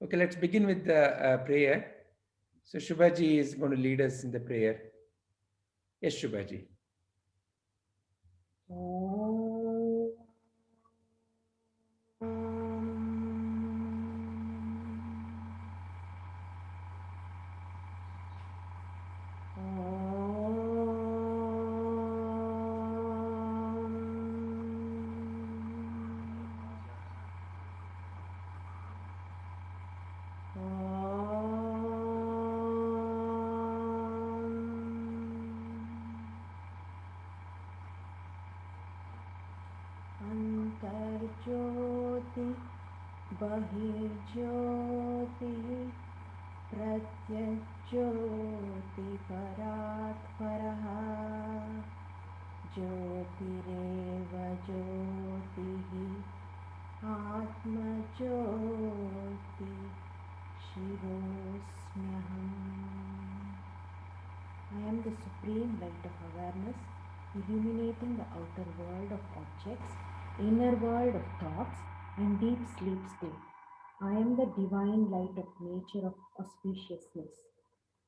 Okay, let's begin with the prayer. So Shubhaji is going to lead us in the prayer. Yes, Shubhaji. Antarjyoti बहिर्ज्योति प्रत्यज्योति परात् परः ज्योतिरेव ज्योतिः आत्मज्योति शिवोऽस्म्यहम्. I am the supreme light of awareness, illuminating the outer world of objects, inner world of thoughts, and deep sleep state. I am the divine light of nature of auspiciousness,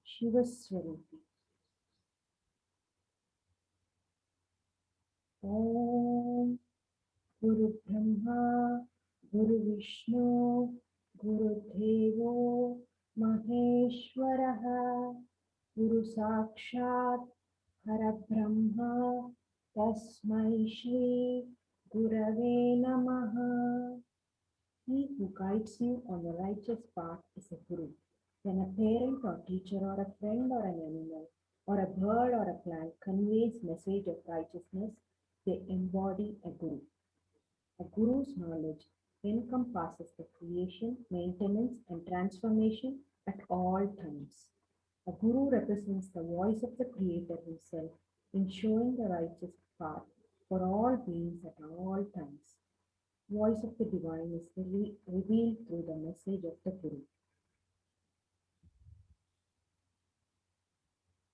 Shiva Swarupi. Om Guru Brahma, Guru Vishnu, Guru Devo, Maheshwaraha, Guru Sakshat, Parabrahma, Tasmai Shri Gurave Namaha. He who guides you on the righteous path is a Guru. When a parent or teacher or a friend or an animal or a bird or a plant conveys message of righteousness, they embody a Guru. A Guru's knowledge encompasses the creation, maintenance, and transformation at all times. A Guru represents the voice of the Creator himself in showing the righteous path for all beings at all times. Voice of the Divine is revealed through the message of the Guru.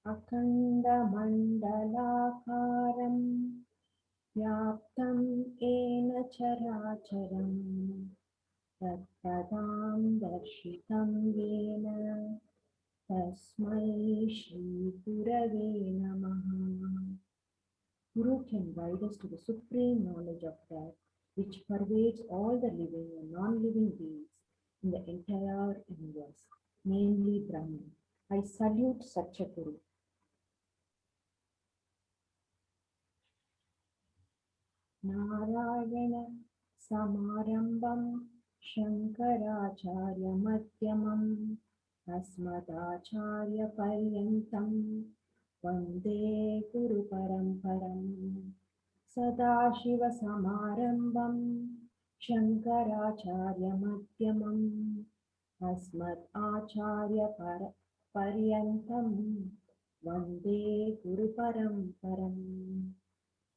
अखण्डमण्डलाकारं व्याप्तं येन चराचरं तत्पदां दर्शितं येन तस्मै श्रीगुरवे नमः. Guru can guide us to the supreme knowledge of that which pervades all the living and non-living beings in the entire universe, namely Brahman. I salute such a Guru. Narayan समारम्भं शङ्कराचार्यमध्यमम् अस्मदाचार्यपर्यन्तं वन्दे गुरुपरम्परम्. सदाशिवसमारम्भं शङ्कराचार्यमध्यमम् अस्मदाचार्यपर्यन्तं वन्दे गुरुपरम्परम्.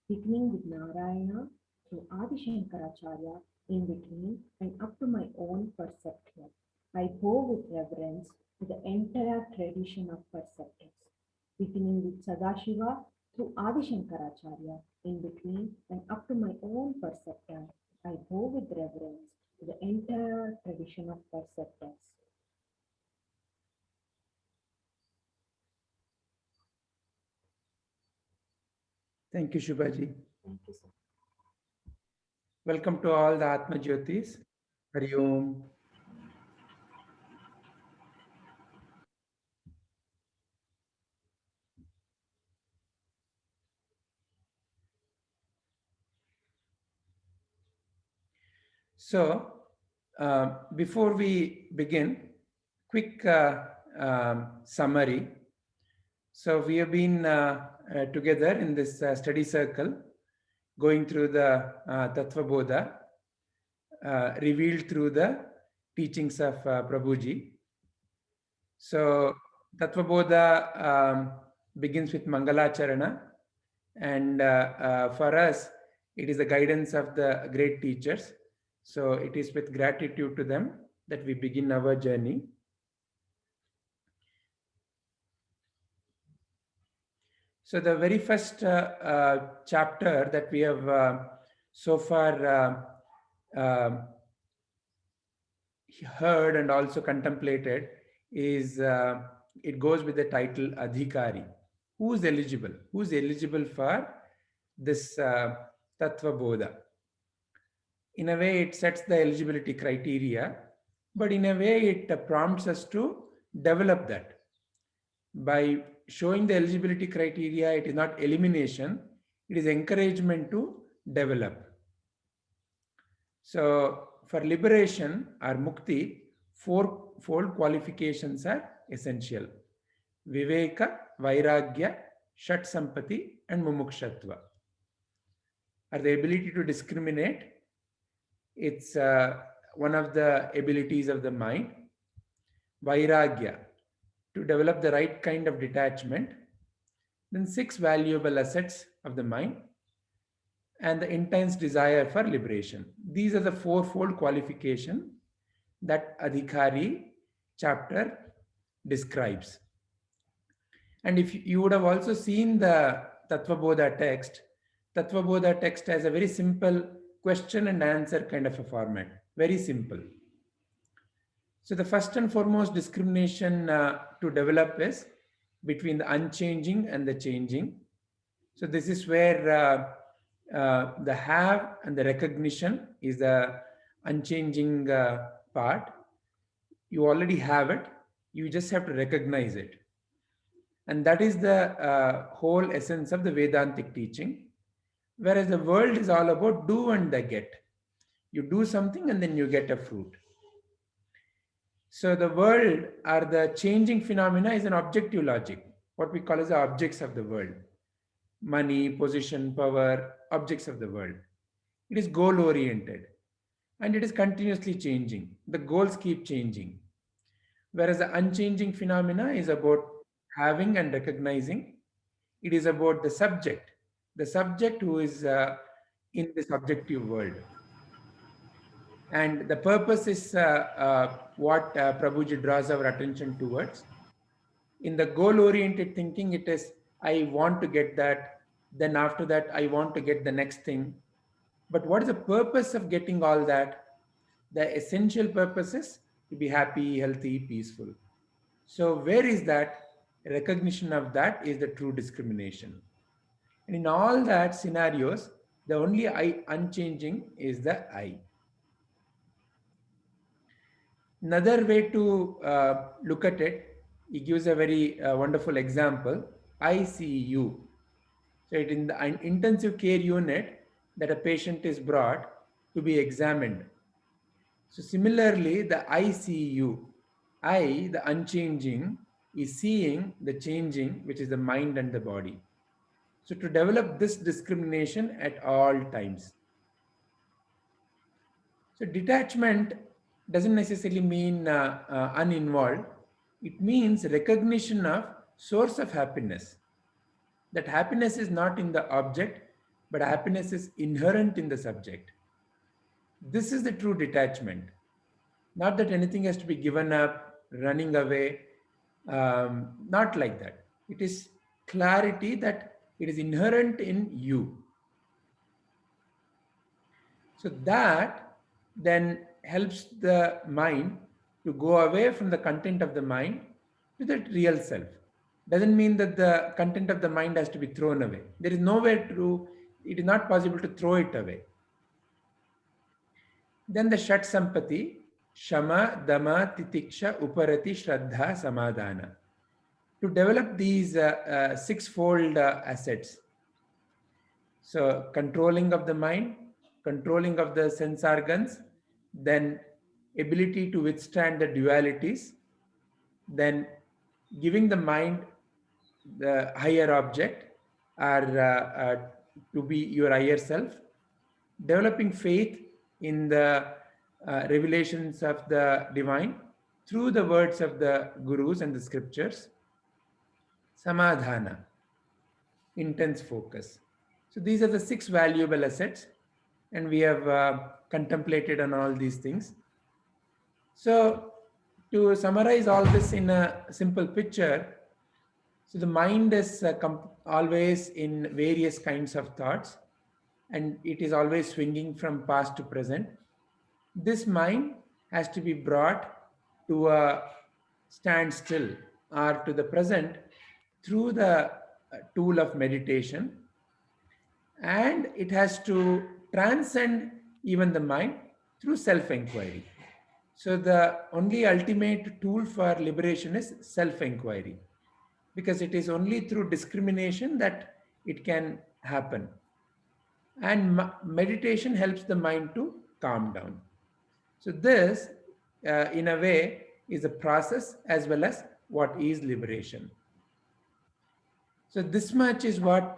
Beginning with Narayana through Adi Shankaracharya, in between and up to my own perceptor. I bow with reverence to the entire tradition of perceptors. Beginning with Sadashiva through Adi Shankaracharya, in between and up to my own perceptor. I bow with reverence to the entire tradition of perceptors. Thank you, Shubhaji. Thank you, sir. Welcome to all the Atma Jyotis. Hari Om. So, before we begin, quick summary. So, we have been together in this study circle, going through the Tattva Bodha, revealed through the teachings of Prabhuji. So, Tattva Bodha begins with Mangalacharana, and for us, it is the guidance of the great teachers. So, it is with gratitude to them that we begin our journey. So, the very first chapter that we have so far heard and also contemplated is it goes with the title Adhikari. Who's eligible? Who's eligible for this Tattva Bodha? In a way, it sets the eligibility criteria, but in a way, it prompts us to develop that. By showing the eligibility criteria, it is not elimination, it is encouragement to develop. So, for liberation or mukti, fourfold qualifications are essential: Viveka, Vairagya, Shat Sampati, and Mumukshatva. Are the ability to discriminate. It's one of the abilities of the mind. Vairagya, to develop the right kind of detachment. Then 6 valuable assets of the mind, and the intense desire for liberation. These are the fourfold qualification that Adhikari chapter describes. And if you would have also seen the Tattvabodha text has a very simple question and answer kind of a format, very simple. So the first and foremost discrimination to develop is between the unchanging and the changing. So this is where the have and the recognition is the unchanging part. You already have it, you just have to recognize it. And that is the whole essence of the Vedantic teaching. Whereas the world is all about do and the get. You do something and then you get a fruit. So the world or the changing phenomena is an objective logic, what we call as the objects of the world. Money, position, power, objects of the world. It is goal-oriented and it is continuously changing. The goals keep changing. Whereas the unchanging phenomena is about having and recognizing. It is about the subject who is in this objective world. And the purpose is what Prabhuji draws our attention towards. In the goal-oriented thinking, it is, I want to get that, then after that, I want to get the next thing. But what is the purpose of getting all that? The essential purpose is to be happy, healthy, peaceful. So where is that? Recognition of that is the true discrimination. And in all that scenarios, the only I unchanging is the I. Another way to look at it, he gives a very wonderful example. ICU. So it in the intensive care unit that a patient is brought to be examined. So similarly, the ICU, I, the unchanging, is seeing the changing, which is the mind and the body. So to develop this discrimination at all times. So detachment doesn't necessarily mean uninvolved. It means recognition of source of happiness. That happiness is not in the object, but happiness is inherent in the subject. This is the true detachment. Not that anything has to be given up, running away, not like that. It is clarity that it is inherent in you. So that then helps the mind to go away from the content of the mind to the real self. Doesn't mean that the content of the mind has to be thrown away. There is nowhere to, it is not possible to throw it away. Then the Shat Sampati, Shama, Dama, Titiksha, Uparati, Shraddha, Samadhana. To develop these sixfold assets. So controlling of the mind, controlling of the sense organs, then ability to withstand the dualities, then giving the mind the higher object or to be your higher self, developing faith in the revelations of the divine through the words of the gurus and the scriptures, samadhana, intense focus. So these are the 6 valuable assets, and we have contemplated on all these things. So to summarize all this in a simple picture, so the mind is always in various kinds of thoughts, and it is always swinging from past to present. This mind has to be brought to a standstill or to the present through the tool of meditation, and it has to transcend even the mind through self-inquiry. So the only ultimate tool for liberation is self-inquiry, because it is only through discrimination that it can happen. And meditation helps the mind to calm down. So this, in a way, is a process as well as what is liberation. So this much is what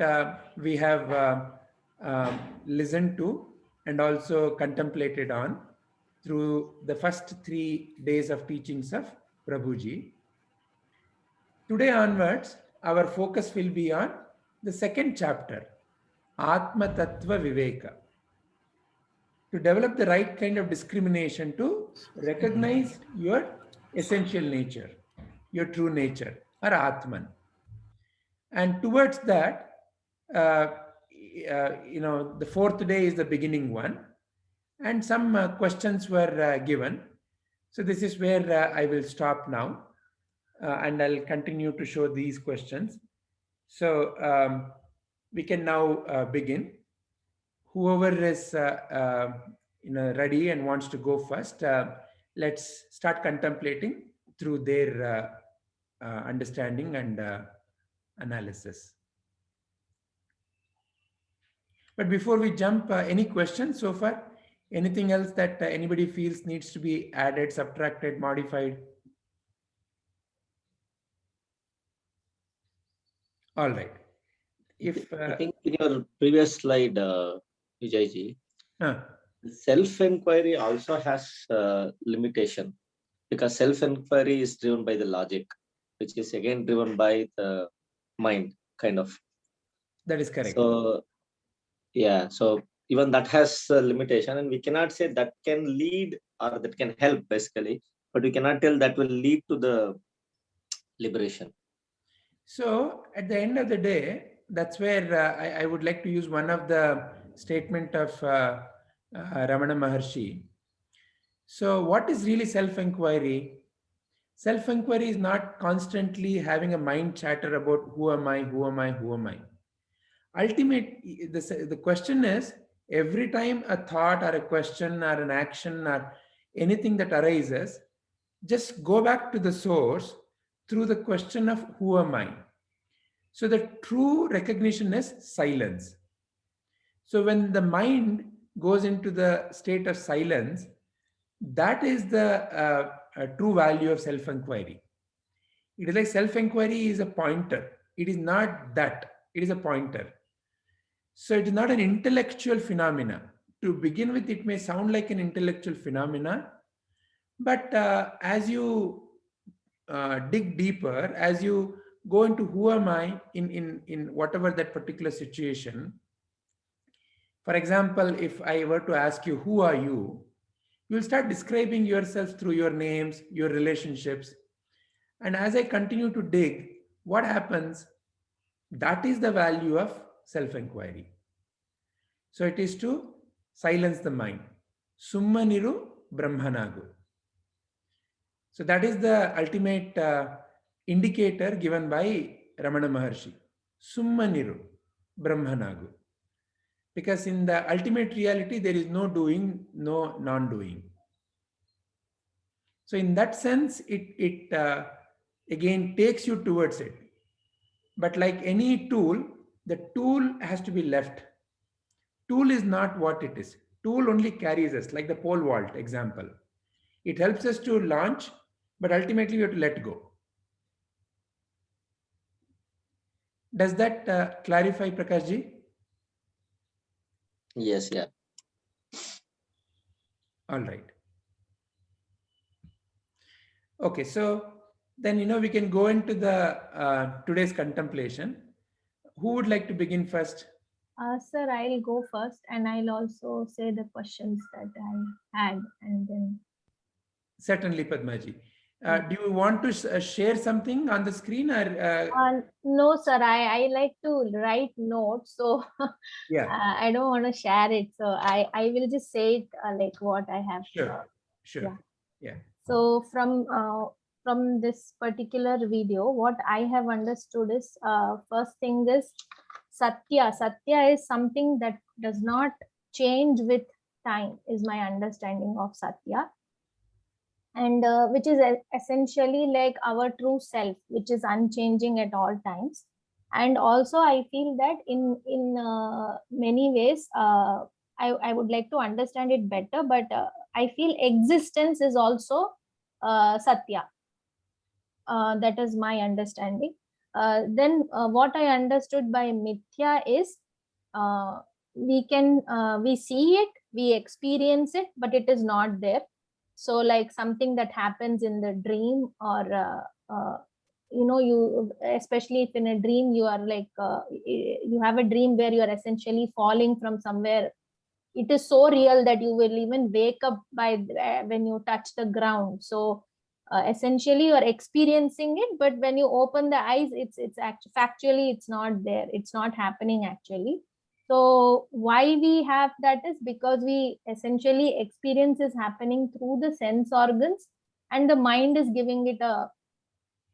we have listened to and also contemplated on through the first 3 days of teachings of Prabhuji. Today onwards, our focus will be on the second chapter, Atma Tattva Viveka. To develop the right kind of discrimination to recognize your essential nature, your true nature, or Atman. And towards that, the fourth day is the beginning one, and some questions were given. So this is where I will stop now, and I'll continue to show these questions. So we can now begin. Whoever is ready and wants to go first, let's start contemplating through their understanding and analysis. But before we jump, any questions so far? Anything else that anybody feels needs to be added, subtracted, modified? All right. If I think in your previous slide, Vijayji, self-inquiry also has limitation, because self-inquiry is driven by the logic, which is again driven by the mind, kind of. That is correct. So, yeah, so even that has a limitation, and we cannot say that can lead or that can help, basically, but we cannot tell that will lead to the liberation. So at the end of the day, that's where I would like to use one of the statement of Ramana Maharshi. So what is really self-inquiry? Self-inquiry is not constantly having a mind chatter about who am I, who am I, who am I. The question is, every time a thought or a question or an action or anything that arises, just go back to the source through the question of who am I. So the true recognition is silence. So when the mind goes into the state of silence, that is the true value of self-inquiry. It is like self-inquiry is a pointer. It is not that. It is a pointer. So it is not an intellectual phenomena. To begin with, it may sound like an intellectual phenomena, but as you dig deeper, as you go into who am I in whatever that particular situation. For example, if I were to ask you, who are you? You'll start describing yourself through your names, your relationships. And as I continue to dig, what happens? That is the value of self-inquiry. So it is to silence the mind. Summa niru brahmanagu. So that is the ultimate indicator given by Ramana Maharshi. Summa niru brahmanagu. Because in the ultimate reality, there is no doing, no non-doing. So in that sense, it again takes you towards it. But like any tool, the tool has to be left. Tool is not what it is. Tool only carries us, like the pole vault example. It helps us to launch, but ultimately we have to let go. Does that clarify, Prakashji? Yes, yeah. All right. Okay, so then, we can go into the today's contemplation. Who would like to begin first? Sir, I'll go first, and I'll also say the questions that I had, and then. Certainly, Padmaji. Do you want to share something on the screen, or? No, sir. I like to write notes, so Yeah. I don't want to share it. So I will just say it like what I have. Sure. Yeah. Yeah. So from this particular video, what I have understood is, first thing is Satya. Satya is something that does not change with time, is my understanding of Satya. And which is essentially like our true self, which is unchanging at all times. And also I feel that in many ways, I would like to understand it better, but I feel existence is also Satya. That is my understanding. Then what I understood by Mithya is, we see it, we experience it, but it is not there. So like something that happens in the dream, or you, especially if in a dream you are like, you have a dream where you are essentially falling from somewhere, it is so real that you will even wake up by when you touch the ground. So essentially you are experiencing it, but when you open the eyes, it's actually factually it's not there, it's not happening actually. So why we have that is because we essentially experience is happening through the sense organs, and the mind is giving it a,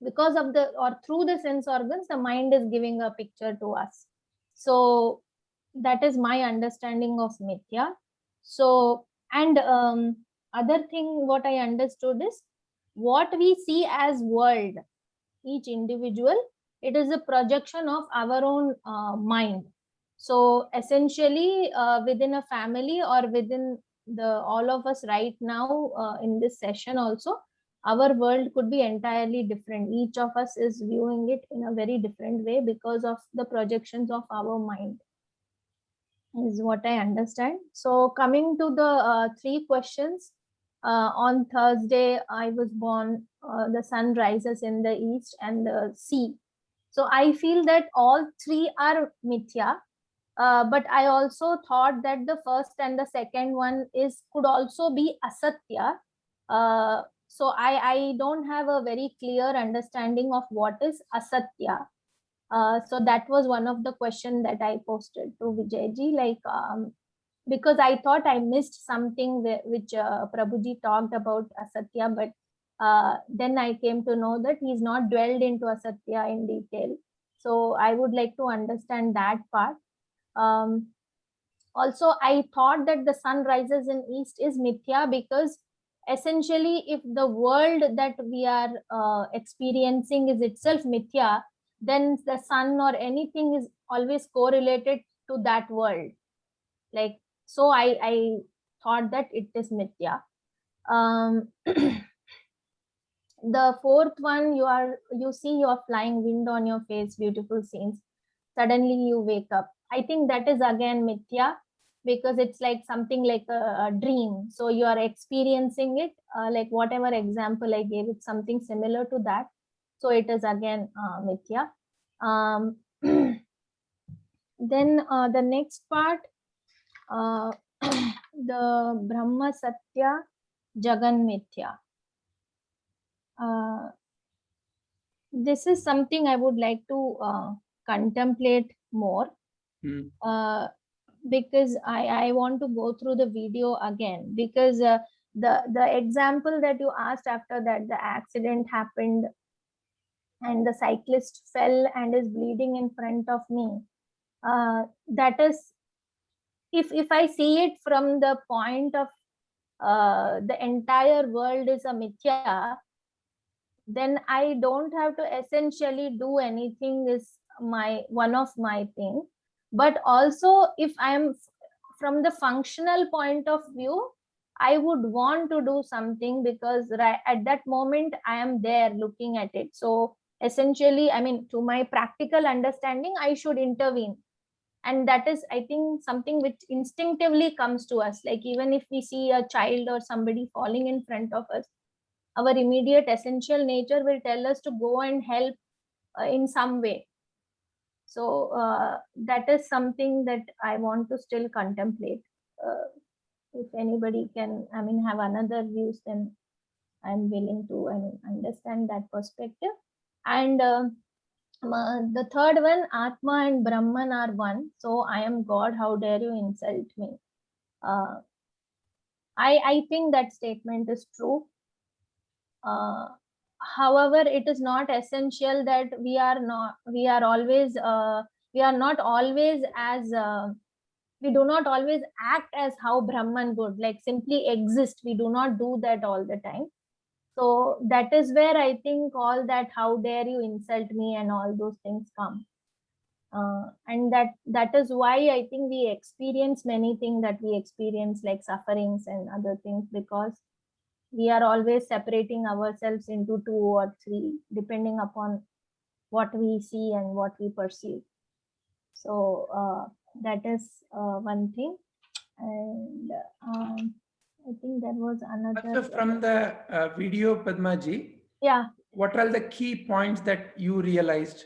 because of the, or through the sense organs, the mind is giving a picture to us. So that is my understanding of Mithya. So, and other thing what I understood is, what we see as world, each individual, it is a projection of our own mind. So essentially within a family, or within the all of us right now in this session also, our world could be entirely different. Each of us is viewing it in a very different way because of the projections of our mind, is what I understand. So coming to the three questions, on Thursday I was born, the sun rises in the east and the sea. So I feel that all three are mithya, but I also thought that the first and the second one is could also be asatya. So I don't have a very clear understanding of what is asatya. So that was one of the question that I posted to Vijayji, like because I thought I missed something which Prabhuji talked about asatya, but then I came to know that he's not dwelled into asatya in detail. So I would like to understand that part. Also, I thought that the sun rises in east is mithya, because essentially if the world that we are experiencing is itself mithya, then the sun or anything is always correlated to that world. Like, so I thought that it is mithya. The fourth one, you see you're flying, wind on your face, beautiful scenes, suddenly you wake up. I think that is again mithya, because it's like something like a dream. So you are experiencing it, like whatever example I gave, it's something similar to that. So it is again mithya. Then the next part, the Brahma Satya Jagan Mithya. This is something I would like to contemplate more, because I want to go through the video again, because the example that you asked, after that the accident happened and the cyclist fell and is bleeding in front of me, that is, if I see it from the point of the entire world is a mithya, then I don't have to essentially do anything, is my one of my thing. But also if I am from the functional point of view, I would want to do something, because right at that moment I am there looking at it. So essentially, I mean, to my practical understanding, I should intervene. And that is, I think, something which instinctively comes to us. Like even if we see a child or somebody falling in front of us, our immediate essential nature will tell us to go and help in some way. So that is something that I want to still contemplate. If anybody can, I mean, have another views, then I'm willing to, I mean, understand that perspective. And the third one, Atma and Brahman are one. So I am God. How dare you insult me? I think that statement is true. However, it is not essential that we are not always as we do not always act as how Brahman would, like simply exist. We do not do that all the time. So that is where I think all that how dare you insult me and all those things come. And that is why I think we experience many things that we experience, like sufferings and other things, because we are always separating ourselves into 2 or 3 depending upon what we see and what we perceive. So that is one thing. And I think there was another. So from the video, Padmaji, Yeah. what are the key points that you realized?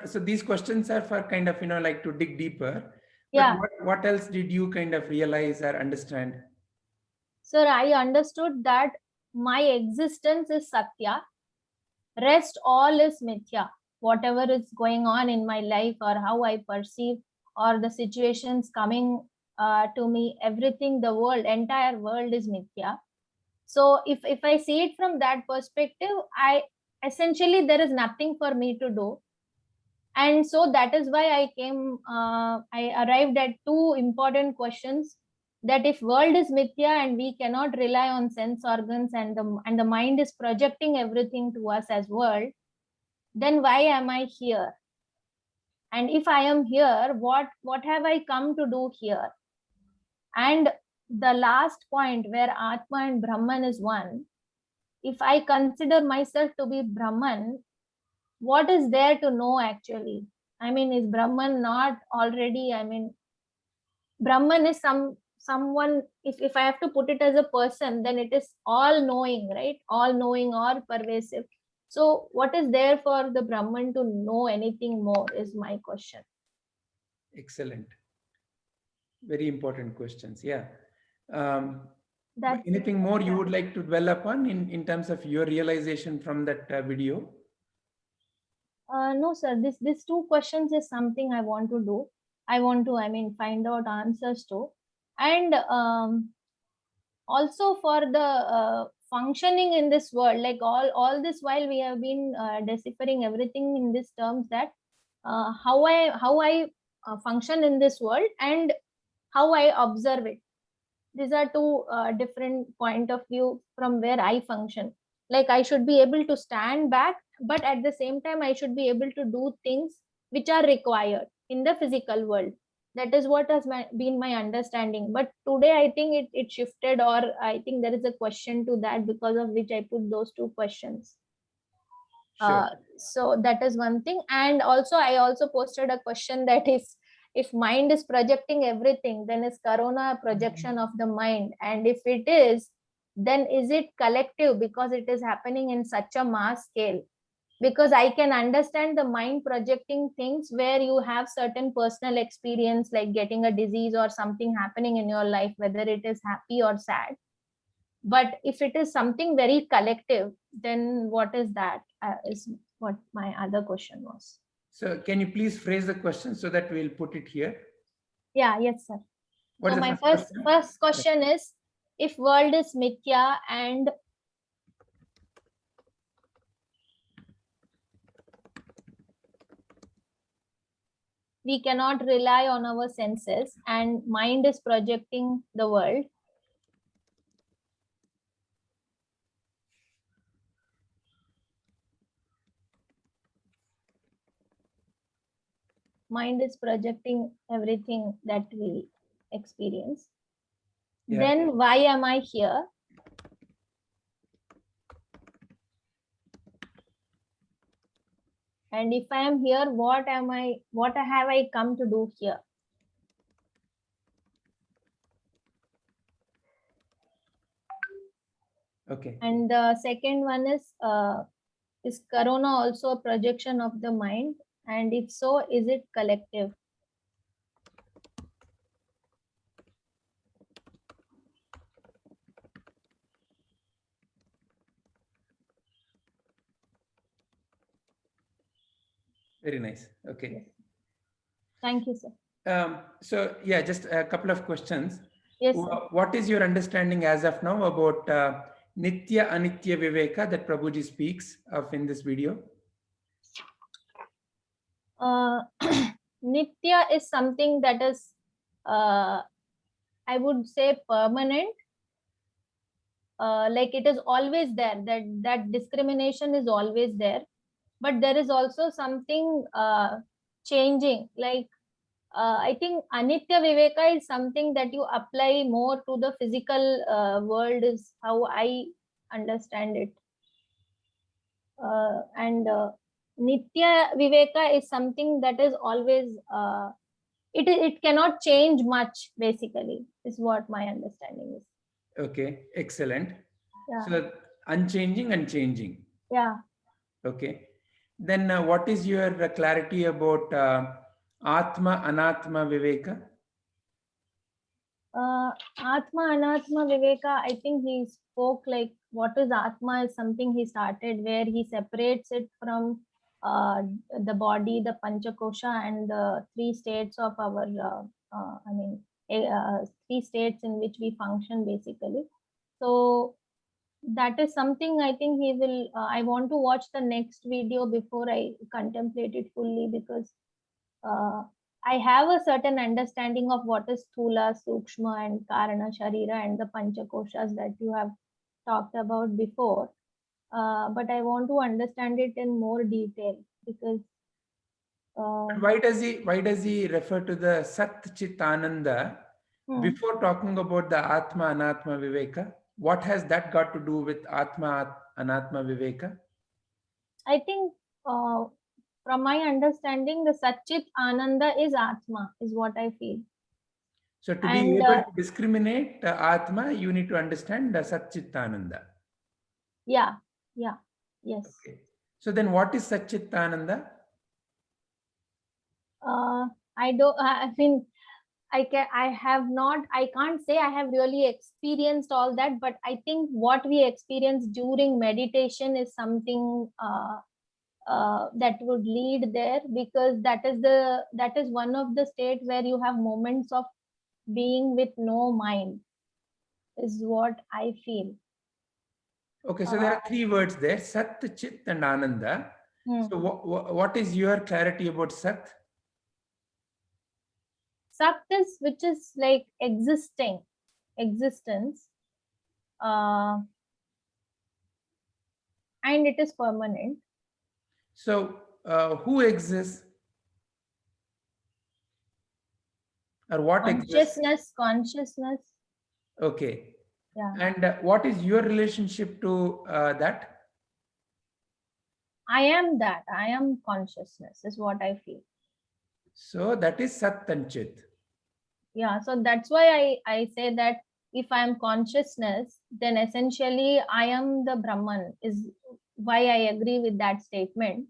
So these questions are for kind of, like to dig deeper. But Yeah. what else did you kind of realize or understand? Sir, I understood that my existence is Satya. Rest all is Mithya. Whatever is going on in my life or how I perceive or the situations coming to me, everything, the world, entire world is Mithya. So if I see it from that perspective, essentially there is nothing for me to do. And so that is why I arrived at 2 important questions, that if world is mithya and we cannot rely on sense organs and the mind is projecting everything to us as world, then why am I here? And if I am here, what have I come to do here? And the last point, where Atma and Brahman is one, if I consider myself to be Brahman, what is there to know actually? I mean, is Brahman not already, I mean, Brahman is someone, if I have to put it as a person, then it is all knowing, right? All knowing or pervasive. So what is there for the Brahman to know anything more is my question. Excellent. Very important questions. Yeah. That's anything more you would like to dwell upon in terms of your realization from that video? No, sir. This 2 questions is something I want to do. I want to, I mean, find out answers to. And also for the functioning in this world, like all this while we have been deciphering everything in these terms, that how I function in this world and how I observe it. These are 2 different point of view from where I function. Like I should be able to stand back, but at the same time I should be able to do things which are required in the physical world. That is what has been my understanding. But today I think it shifted, or I think there is a question to that, because of which I put those 2 questions. Sure. So that is one thing. And also I also posted a question that if mind is projecting everything, then is corona a projection of the mind? And if it is, then is it collective, because it is happening in such a mass scale? Because I can understand the mind projecting things where you have certain personal experience, like getting a disease or something happening in your life, whether it is happy or sad. But if it is something very collective, then what is that? Is what my other question was. So can you please phrase the question so that we'll put it here? Yeah, yes, sir. What So is the my first question is, if world is mithya and we cannot rely on our senses and mind is projecting the world, mind is projecting everything that we experience, Yeah. then why am I here? And if I am here, what have I come to do here? Okay. And the second one is corona also a projection of the mind? And if so, is it collective? Very nice. Okay. Yes. Thank you, sir. So yeah, just a couple of questions. Yes, sir. What is your understanding as of now about Nitya Anitya Viveka that Prabhuji speaks of in this video? Nitya is something that is, I would say, permanent. Like it is always there. That discrimination is always there. But there is also something changing. Like I think Anitya Viveka is something that you apply more to the physical world, is how I understand it. And Nitya Viveka is something that is always, it cannot change much, basically, is what my understanding is. Okay, excellent. Yeah. So unchanging and changing. Yeah. Okay. Then what is your clarity about Atma Anatma Viveka? Atma Anatma Viveka, I think he spoke like what is Atma is something he started where he separates it from the body, the Panchakosha, and the three states of our, three states in which we function basically. So that is something I think he will, I want to watch the next video before I contemplate it fully, because I have a certain understanding of what is Sthula, Sukshma, and Karana, Sharira, and the Panchakoshas that you have talked about before. But I want to understand it in more detail, because Why does he refer to the Sat Chit Ananda before talking about the Atma Anatma Viveka? What has that got to do with Atma Anatma Viveka? I think from my understanding, the Satchit Ananda is Atma, is what I feel. So to be able to discriminate Atma, you need to understand the Sat Chit Ananda. Yeah, yes. Okay. So then what is Sat Chit Ananda? I mean, I can't say I have really experienced all that, but I think what we experience during meditation is something that would lead there, because that is one of the states where you have moments of being with no mind, is what I feel. Okay, so there are three words there: Sat, Chit, and Ananda. So what is your clarity about Sat? Sat is which is like existence, and it is permanent. So who exists? Or what exists? Consciousness. Okay. Yeah. And what is your relationship to that? I am that. I am consciousness, is what I feel. So that is Sat and Chit. Yeah. So that's why I say that if I am consciousness, then essentially I am the Brahman, is why I agree with that statement.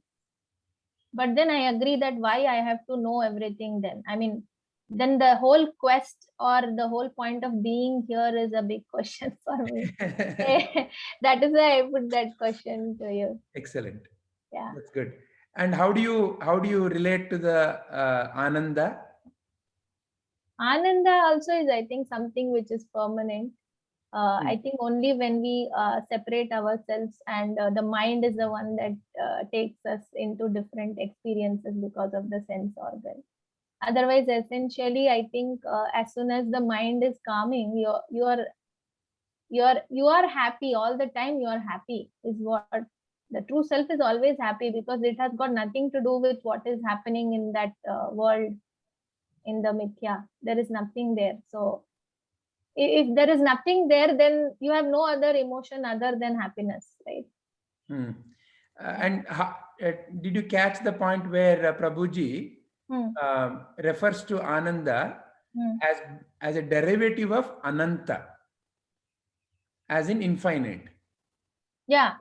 But then I agree that why I have to know everything then. I mean, then the whole quest or the whole point of being here is a big question for me. That is why I put that question to you. Excellent. Yeah. That's good. And how do you relate to the Ananda? Ananda also is, I think, something which is permanent. I think only when we separate ourselves and the mind is the one that takes us into different experiences because of the sense organ. Otherwise, essentially, I think as soon as the mind is calming, you are happy all the time. You are happy, is what the true self is always happy, because it has got nothing to do with what is happening in that world, in the mithya. There is nothing there. So if there is nothing there, then you have no other emotion other than happiness, right? And did you catch the point where Prabhuji refers to Ananda as a derivative of Ananta, as in infinite? Yeah.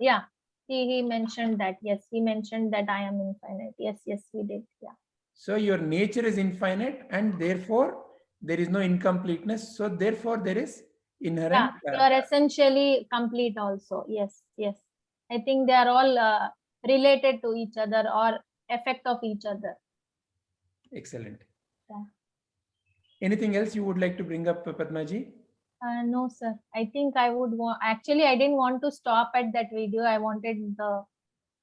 He mentioned that. Yes, he mentioned that I am infinite. Yes, he did. Yeah. So your nature is infinite, and therefore there is no incompleteness. So therefore there is inherent. Yeah, you are essentially complete also. Yes. I think they are all related to each other or effect of each other. Excellent. Yeah. Anything else you would like to bring up, Padmaji? No, sir. I think I would want. Actually, I didn't want to stop at that video. I wanted the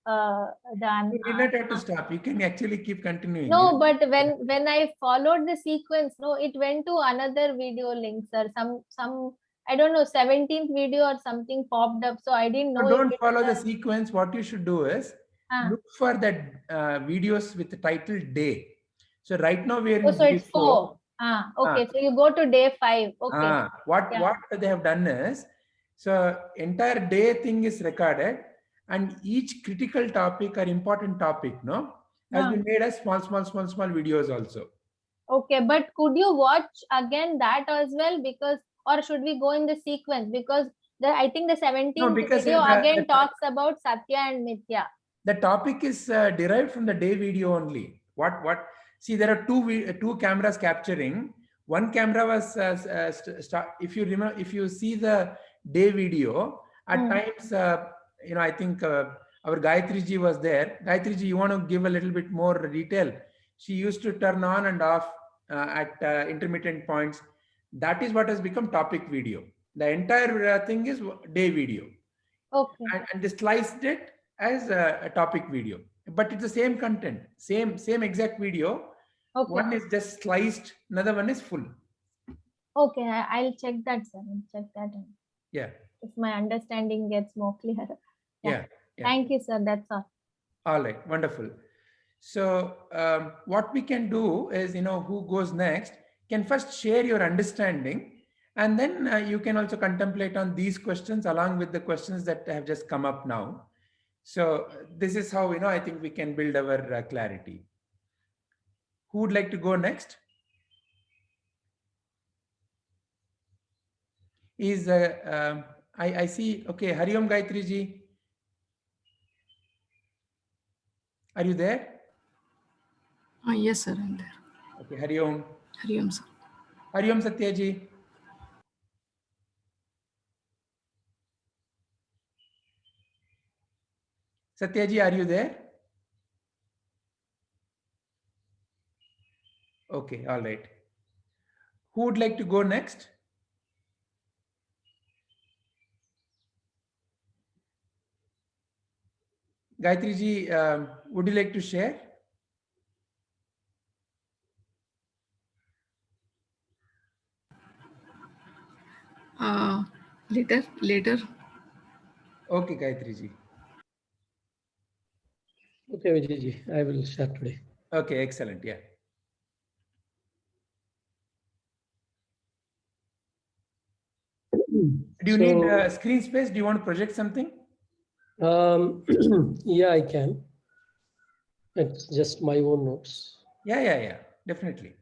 You did not have to stop. You can actually keep continuing. No, but when I followed the sequence, no, it went to another video link, sir. Some I don't know, 17th video or something popped up. So I didn't No, know. don't follow the sequence. What you should do is Ah. look for that videos with the title day. So right now we are in Oh, so day it's 4. 4. Okay. So you go to day 5. Okay. What Yeah. what they have done is, so entire day thing is recorded, and each critical topic or important topic, no, has been made as small videos also. Okay, but could you watch again that as well? Because, or should we go in the sequence? Because I think the 17th because video the- again the- talks about Satya and Mithya. The topic is derived from the day video only. What? See, there are two cameras capturing. One camera was if you remember, if you see the day video, at times, I think our Gayatri ji was there. Gayatri ji, you want to give a little bit more detail? She used to turn on and off at intermittent points. That is what has become topic video. The entire thing is day video. Okay. And they sliced it as a topic video, but it's the same content, same exact video. Okay. One is just sliced, another one is full. Okay, I'll check that, sir. I'll check that. Yeah. If my understanding gets more clear. Yeah. Thank you, sir. That's all. All right, wonderful. So what we can do is, who goes next can first share your understanding, and then you can also contemplate on these questions along with the questions that have just come up now. So this is how, I think we can build our clarity. Who would like to go next? Is I see. Okay, Hariom Gayatri ji, are you there? Yes, sir, I'm there. Okay, Hariom. Hariom, sir. Hariom Satya ji. Satya ji, are you there? Okay, all right. Who would like to go next? Gayatri ji, would you like to share? Later. Okay, Gayatri ji. Okay, Vijay ji, I will start today. Okay, excellent. Yeah. Do you need screen space? Do you want to project something? Yeah, I can. It's just my own notes. Yeah. Definitely.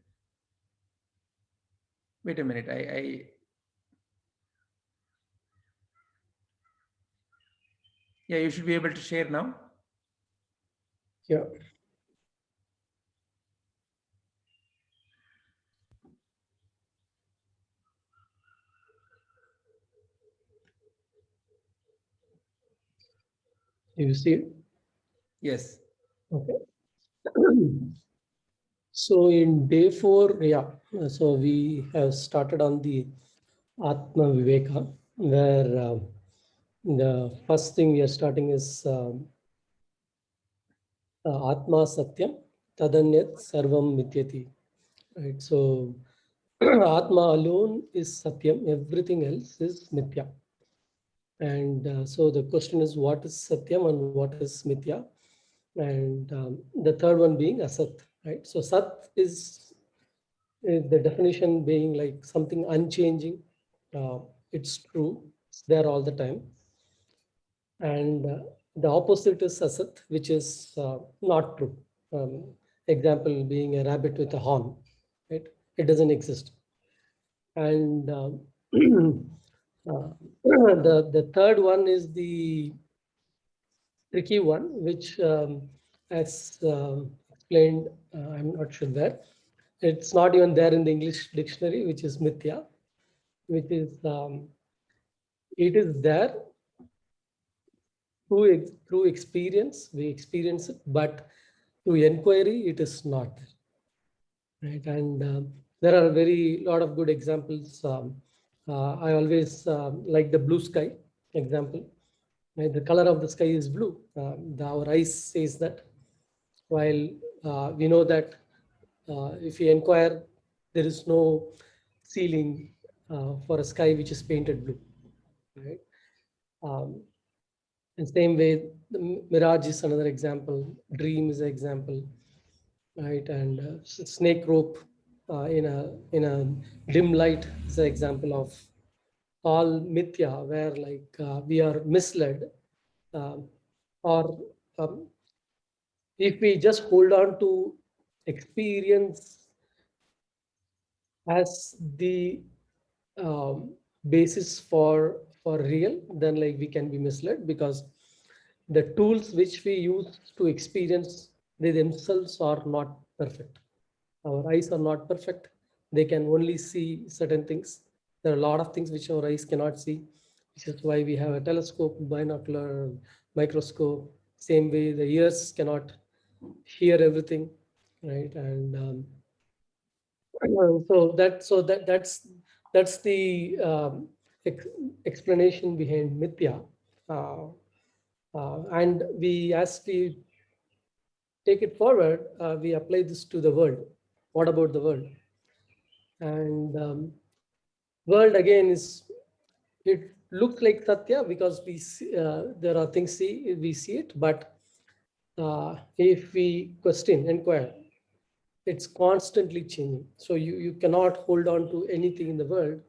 Wait a minute. Yeah, you should be able to share now. Yeah. You see it? Yes. Okay. So in day 4, so we have started on the Atma Viveka, where the first thing we are starting is Atma Satyam Tadanyat Sarvam Mityati. Right. So Atma alone is Satyam, everything else is Mithya. And so the question is, what is Satyam and what is Mithya? And the third one being Asat, right? So Sat is the definition being like something unchanging. It's true, it's there all the time. And the opposite is Asat, which is not true. Example being a rabbit with a horn, right? It doesn't exist. And the third one is the tricky one, which as explained, I'm not sure where. It's not even there in the English dictionary, which is Mithya, which is, it is there through experience, we experience it, but through inquiry, it is not there, right? And there are a lot of good examples I always like the blue sky example. Right? The color of the sky is blue. Our eyes says that. While we know that if you inquire, there is no ceiling for a sky which is painted blue. Right? In same way, the mirage is another example. Dream is an example, right? And snake rope in a dim light is an example of all mithya, where like we are misled, or if we just hold on to experience as the basis for real, then like we can be misled, because the tools which we use to experience, they themselves are not perfect. Our eyes are not perfect. They can only see certain things. There are a lot of things which our eyes cannot see, which is why we have a telescope, binocular, microscope. Same way the ears cannot hear everything, right? And that's the explanation behind mithya. And we, as we take it forward, we apply this to the world. What about the world? And world again is, it looks like satya because we see, there are things we see it, but if we question, inquire, it's constantly changing. So you cannot hold on to anything in the world,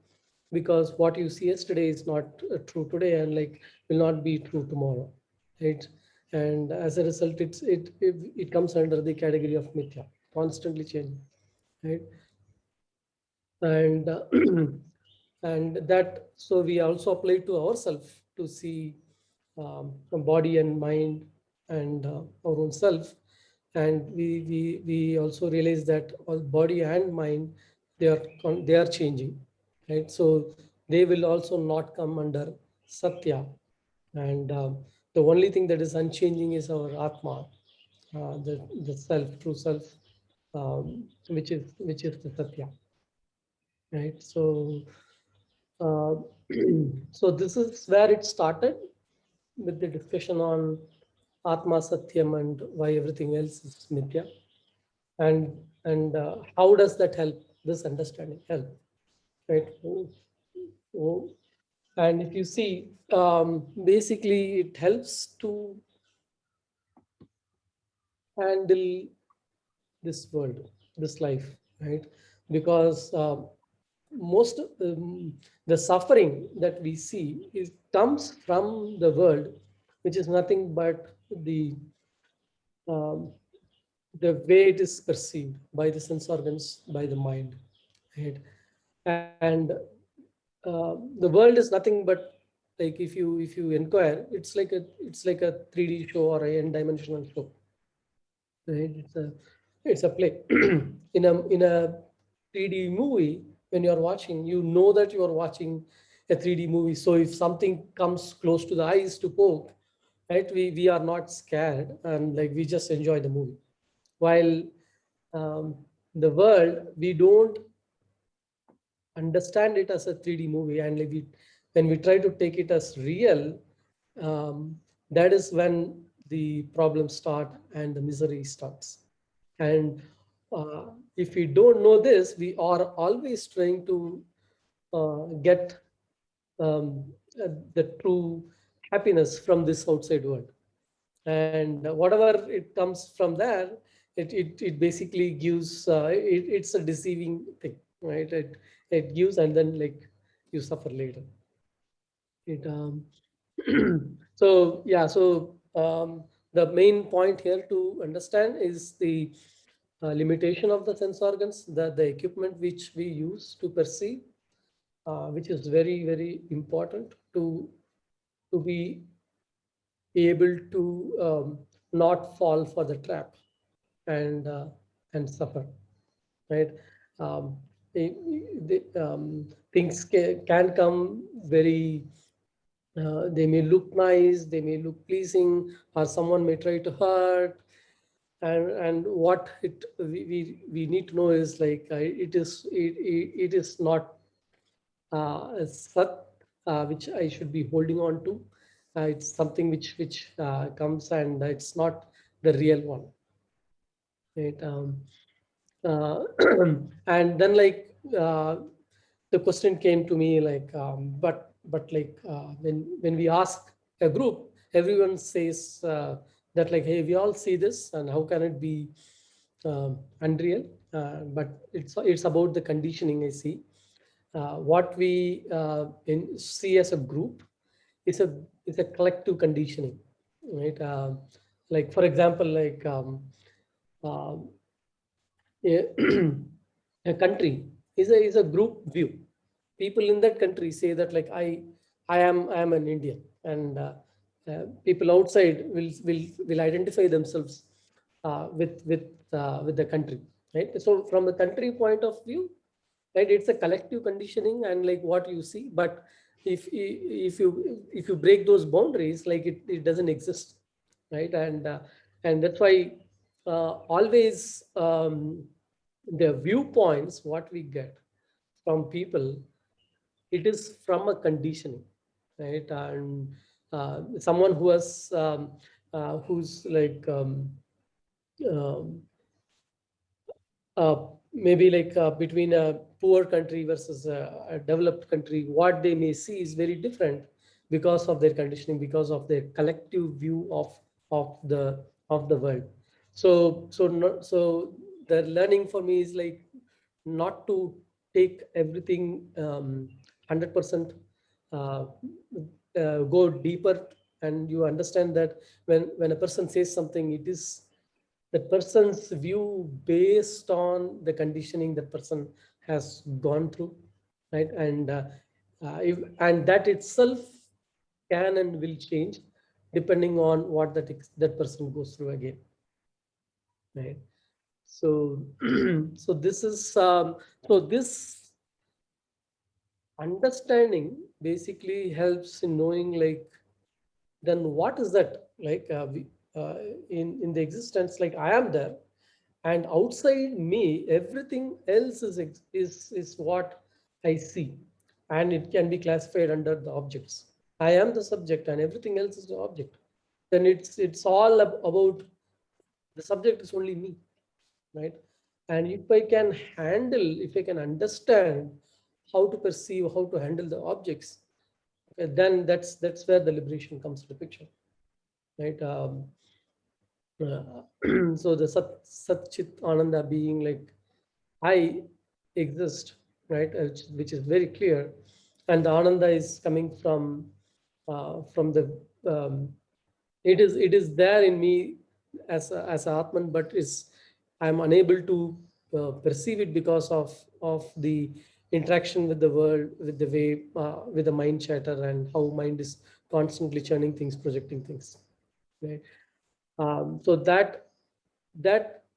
because what you see yesterday is not true today, and like will not be true tomorrow, right? And as a result, it comes under the category of mithya, constantly changing, right? And and that, so we also apply to ourselves to see from body and mind and our own self. And we also realize that all body and mind, they are changing, right? So they will also not come under satya. And the only thing that is unchanging is our atma, the self, true self, which is the satya, right? So uh, so this is where it started, with the discussion on Atma Satyam and why everything else is Mithya. And how does that help, this understanding help, right? And if you see, basically it helps to handle this world, this life, right? Because most the suffering that we see comes from the world, which is nothing but um, the way it is perceived by the sense organs, by the mind, right? And the world is nothing but, like, if you inquire, it's like a 3D show or a n-dimensional show, right? It's a play. in a 3D movie, when you're watching, you know that you are watching a 3D movie. So if something comes close to the eyes to poke, right, we are not scared, and like we just enjoy the movie. While um, the world, we don't understand it as a 3D movie, and like when we try to take it as real, that is when the problems start and the misery starts. And if we don't know this, we are always trying to get the true happiness from this outside world. And whatever it comes from there, it basically gives, it's a deceiving thing, right? It gives, and then like you suffer later. It so yeah, so the main point here to understand is the limitation of the sense organs, the equipment which we use to perceive, which is very, very important to be able to not fall for the trap and suffer, right? Um, things can come very, they may look nice, they may look pleasing, or someone may try to hurt. And what we need to know is like it is not Sat, which I should be holding on to. It's something which comes, and it's not the real one. Right? And then the question came to me but like when we ask a group, everyone says that like, hey, we all see this, and how can it be unreal? But it's about the conditioning. I see what we see as a group is a collective conditioning, right? Like for example, uh, a, a country is a group view. People in that country say that like I am an Indian, and people outside will identify themselves with the country, right? So from the country point of view, right, it's a collective conditioning and like what you see. But if you break those boundaries, like it doesn't exist, right? And that's why always the viewpoints what we get from people, it is from a conditioning, right? And someone who has who's like um, maybe like between a poor country versus a developed country, what they may see is very different because of their conditioning, because of their collective view of the world. So the learning for me is like not to take everything 100%, uh, go deeper, and you understand that when a person says something, it is the person's view based on the conditioning that person has gone through, right? And that itself can and will change depending on what that person goes through again, right? So so this is so this understanding basically helps in knowing like then what is that like in the existence, like I am there, and outside me everything else is what I see, and it can be classified under the objects. I am the subject and everything else is the object. Then it's all about the subject is only me, right? And if I can handle, if I can understand how to perceive, how to handle the objects, then that's where the liberation comes to the picture, right? So the Sat Chit Ananda being like I exist, right? Which is very clear, and the Ananda is coming from the it is there in me as Atman, but is I'm unable to perceive it because of the interaction with the world, with the way with the mind chatter and how mind is constantly churning things, projecting things, right? So that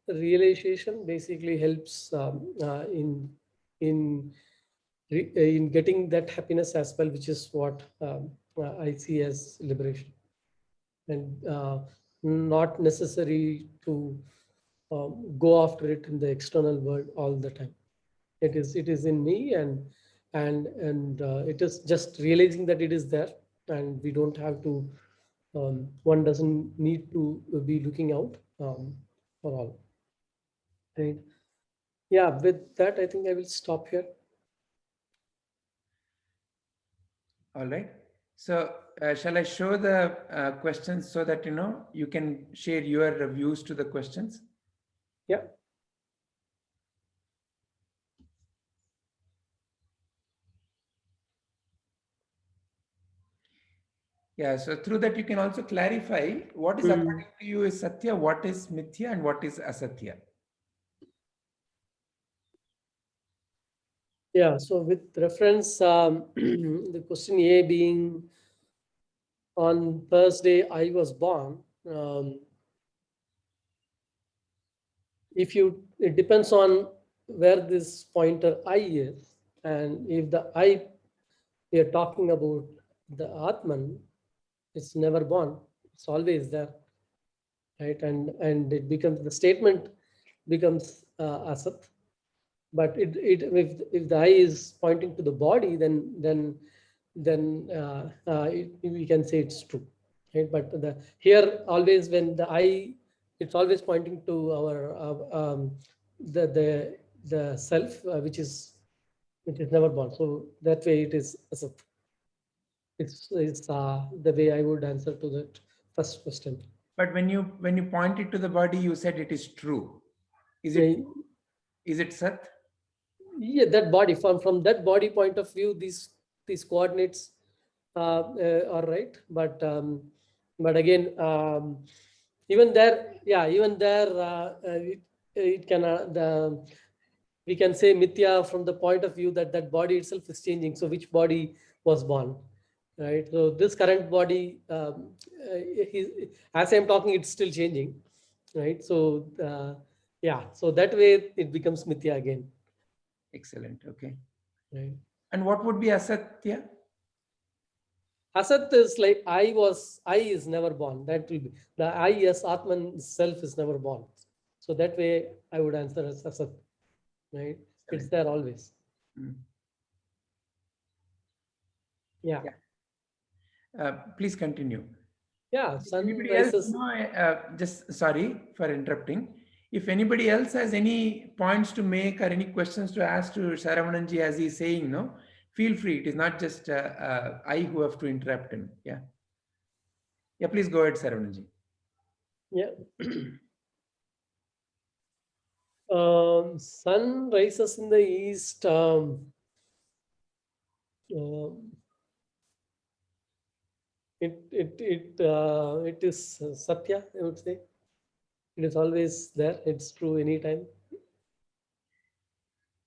realization basically helps in in getting that happiness as well, which is what I see as liberation, and not necessary to go after it in the external world all the time. It is in me, and it is just realizing that it is there, and we don't have to. One doesn't need to be looking out for all. Right. Yeah. With that, I think I will stop here. All right. So shall I show the questions so that you can share your views to the questions? Yeah. Yeah. So through that, you can also clarify what is according to you is Satya, what is Mithya, and what is Asatya. Yeah. So with reference, the question A being on Thursday, I was born. It depends on where this pointer I is, and if the I we are talking about the Atman, it's never born, it's always there, right? And it becomes the statement becomes Asat, But if the eye is pointing to the body, then we can say it's true, right? But here always when the eye, it's always pointing to our the self, which is never born. So that way it is asat. It's the way I would answer to that first question. But when you point it to the body, you said it is true. Is it Sat? Yeah, that body, from that body point of view, these coordinates are right. But again, even there, it can we can say mithya from the point of view that body itself is changing. So which body was born, right? So this current body, as I'm talking, it's still changing, right? So so that way it becomes mithya again, Excellent. Okay. right? And what would be Asatya? Asat is like I is never born. That will be the I as Atman self is never born. So that way I would answer as Asat, right? It's there always. Mm. Yeah. Please continue. Yeah. Sun Anybody else? rises. Just sorry for interrupting. If anybody else has any points to make or any questions to ask to Saravananji as he's saying, no, feel free. It is not just I who have to interrupt him. Yeah. Yeah, please go ahead, Saravananji. Yeah. Sun rises in the east. It is Satya, I would say. It is always there. It's true anytime.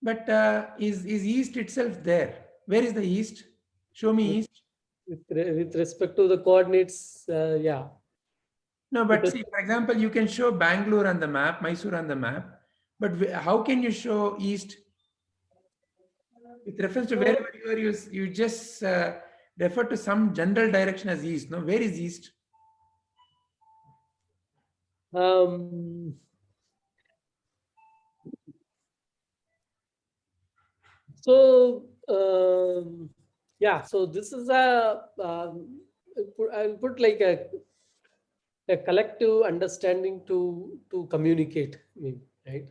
But is East itself there? Where is the East? Show me East. With respect to the coordinates, yeah. No, but see, for example, you can show Bangalore on the map, Mysore on the map, but how can you show East? With reference to wherever you are, you just refer to some general direction as East. No, where is East? So yeah, so this is I'll put like a collective understanding to communicate, right?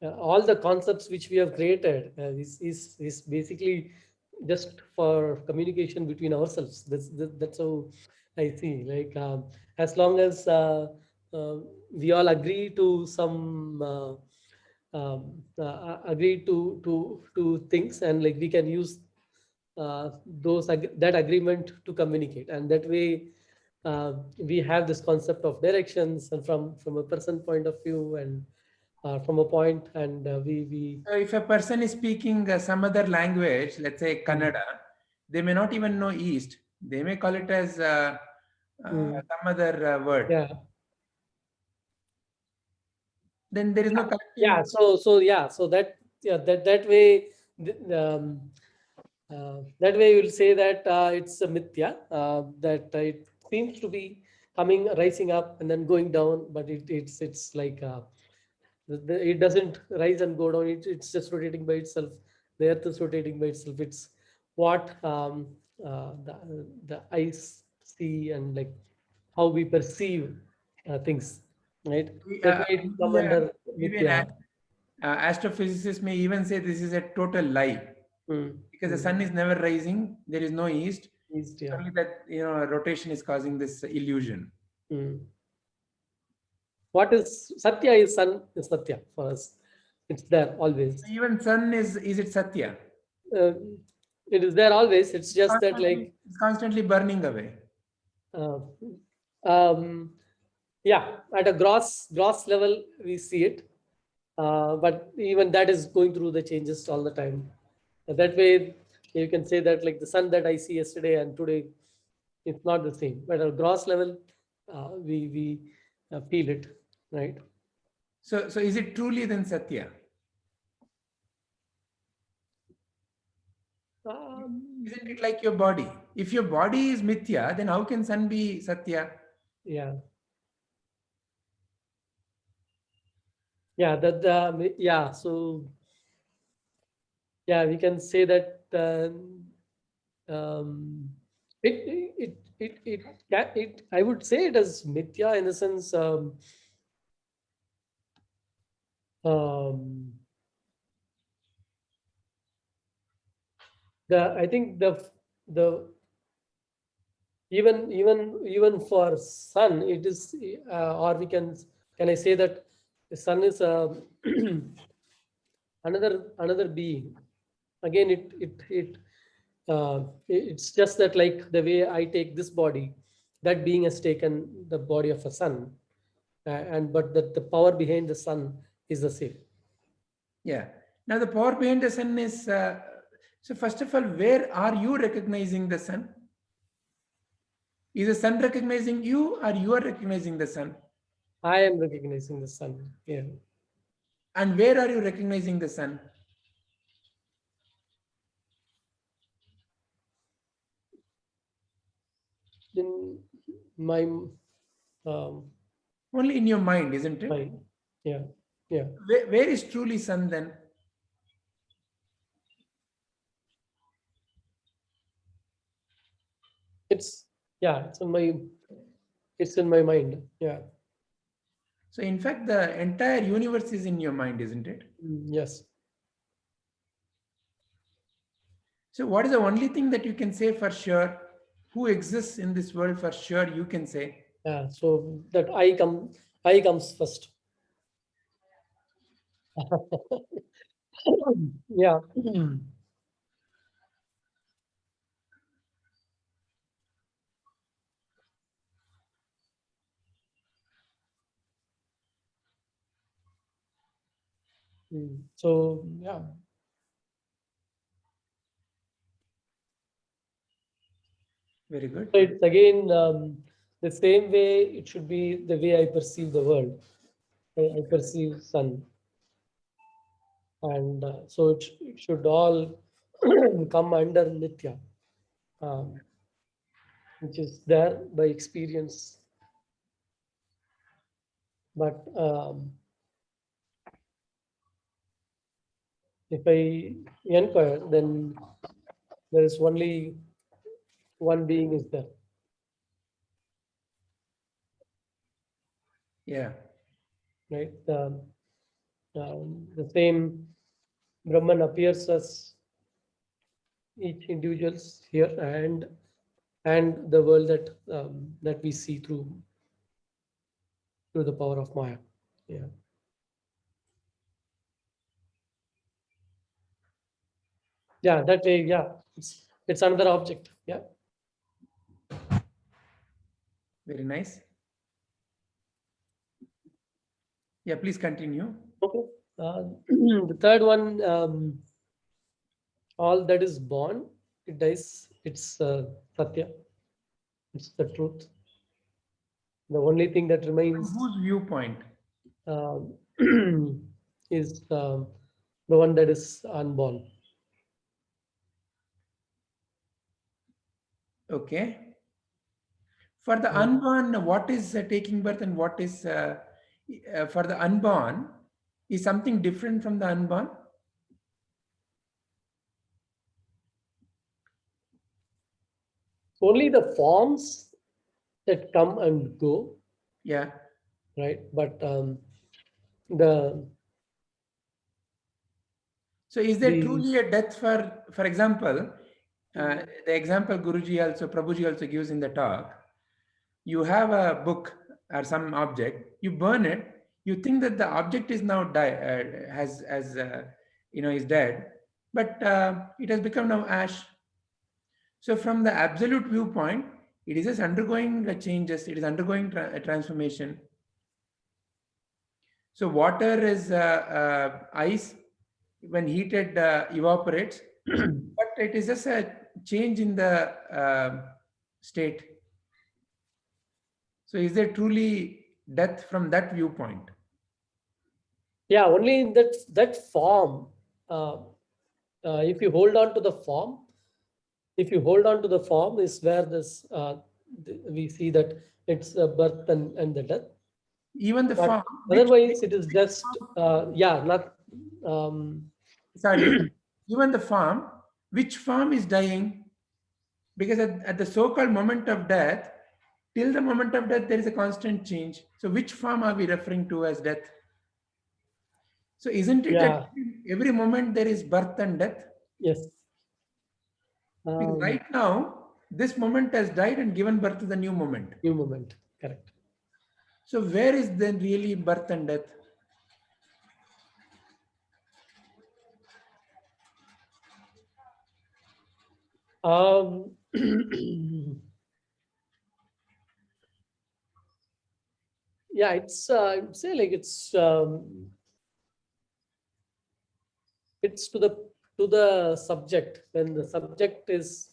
All the concepts which we have created is basically just for communication between ourselves. That's how I see. Like as long as we all agree to some agree to things, and like we can use that agreement to communicate, and that way we have this concept of directions, and from a person point of view, and from a point, and we So if a person is speaking some other language, let's say Kannada, they may not even know East. They may call it as some other word. yeah. Then there is no collective. Yeah, so that way that way you'll say that it's a mithya, that it seems to be rising up and then going down, but it's like it doesn't rise and go down. It's just rotating by itself. The earth is rotating by itself. It's what the eyes see, and like how we perceive things, right? That way it come under Maybe mithya. an astrophysicist may even say this is a total lie because the sun is never rising. There is no east. East, yeah. Only that rotation is causing this illusion. What is Satya is sun is Satya for us. It's there always. Even sun is it Satya? It is there always. It's just that like it's constantly burning away. Yeah, at a gross level we see it, but even that is going through the changes all the time. That way you can say that like the sun that I see yesterday and today, it's not the same. But at a gross level, we feel it, right? So is it truly then Satya? Isn't it like your body? If your body is mithya, then how can sun be Satya? Yeah. Yeah, yeah. So yeah, we can say that um, it I would say it as mithya in the sense um, I think the even for sun it is or we can I say that the sun is another being. Again, it's just that like the way I take this body, that being has taken the body of a sun, and but that the power behind the sun is the same. Yeah. Now the power behind the sun is, so first of all, where are you recognizing the sun? Is the sun recognizing you or you are recognizing the sun? I am recognizing the sun. Yeah. And where are you recognizing the sun? In my Only in your mind, isn't it? mind. Yeah. Yeah. Where is truly sun then? It's yeah. It's in my mind. Yeah. So in fact, the entire universe is in your mind, isn't it? Yes. So what is the only thing that you can say for sure? Who exists in this world for sure you can say? Yeah. So that I comes first. Yeah. So yeah. Very good. So it's again the same way it should be the way I perceive the world. I perceive sun, and so it should all come under nitya, um, which is there by experience. But if I inquire, then there is only one being is there. Yeah. Right? The same Brahman appears as each individuals here and the world that we see through the power of Maya. Yeah. Yeah, that way, yeah. It's another object. Yeah. Very nice. Yeah, please continue. Okay. The third one, all that is born, it dies. It's Satya. It's the truth. The only thing that From remains whose viewpoint? um, is the one that is unborn. Okay. For the unborn, what is taking birth and what is for the unborn is something different from the unborn? Only the forms that come and go, Yeah. right? But the So is there the truly a death for example, the example Guruji also, Prabhuji also gives in the talk, you have a book or some object, you burn it, you think that the object is now is dead, but it has become now ash. So from the absolute viewpoint, it is just undergoing changes, it is undergoing a transformation. So water is ice, when heated evaporates, but it is just a change in the state. So is there truly death from that viewpoint? yeah, only in that form. If you hold on to the form, is where this we see that it's a birth and the death. Even the But form. which- otherwise, it is just, not, sorry, even the form, which form is dying? Because at the so-called moment of death, till the moment of death, there is a constant change. So which form are we referring to as death? So isn't it that every moment there is birth and death? yes. Because right now, this moment has died and given birth to the new moment. New moment, correct. So where is then really birth and death? Yeah, it's I would say like it's to the subject. When the subject is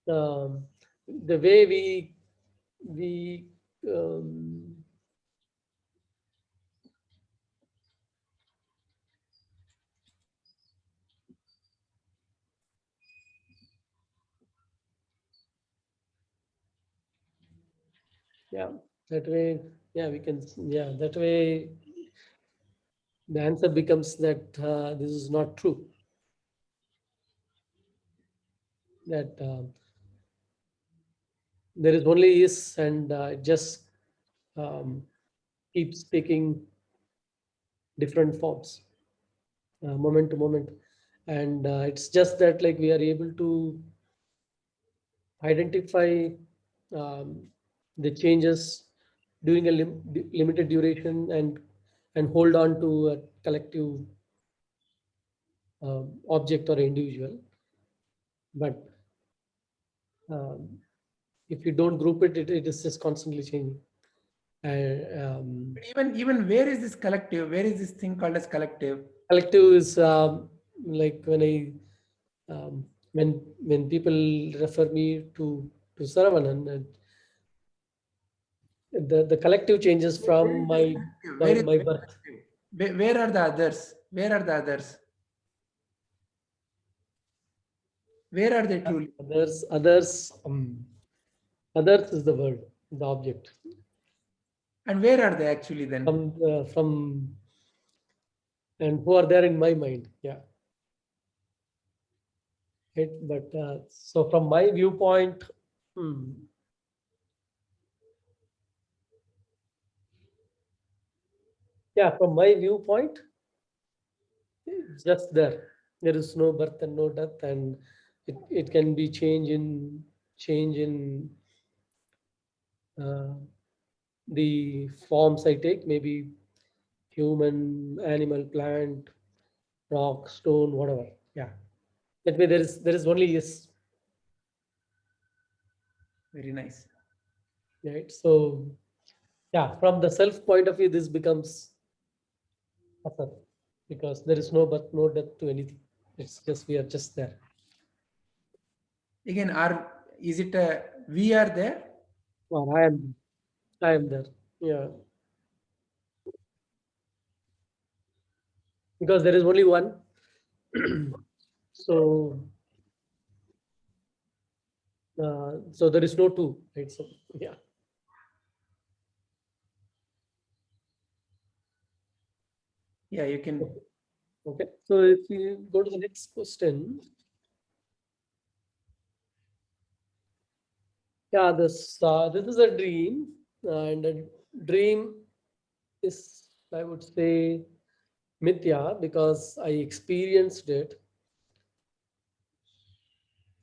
the way we yeah, that way, we can, that way the answer becomes that this is not true. That there is only is, and it just keeps taking different forms, moment to moment, and it's just that like we are able to identify the changes during a limited duration and hold on to a collective object or individual. But if you don't group it, it is just constantly changing. And Even where is this collective? Where is this thing called as collective? collective is like when people refer me to Saravanan, and the collective changes from my birth. Where are the others? Where are the others? Where are they truly? Others is the word, the object. And where are they actually then? From and who are there in my mind, yeah. But so from my viewpoint, from my viewpoint, it's just there. There is no birth and no death, and it can be change in the forms I take, maybe human, animal, plant, rock, stone, whatever. Yeah. That way there is only yes. Very nice. Right. So from the self point of view, this becomes asat, because there is no birth, no death to anything. It's just we are just there. Again, is it a we are there? Or I am there. Yeah. Because there is only one. So there is no two, right? So yeah. Yeah, you can. Okay. So if you go to the next question. Yeah, this is a dream, and a dream is, I would say, mithya, because I experienced it,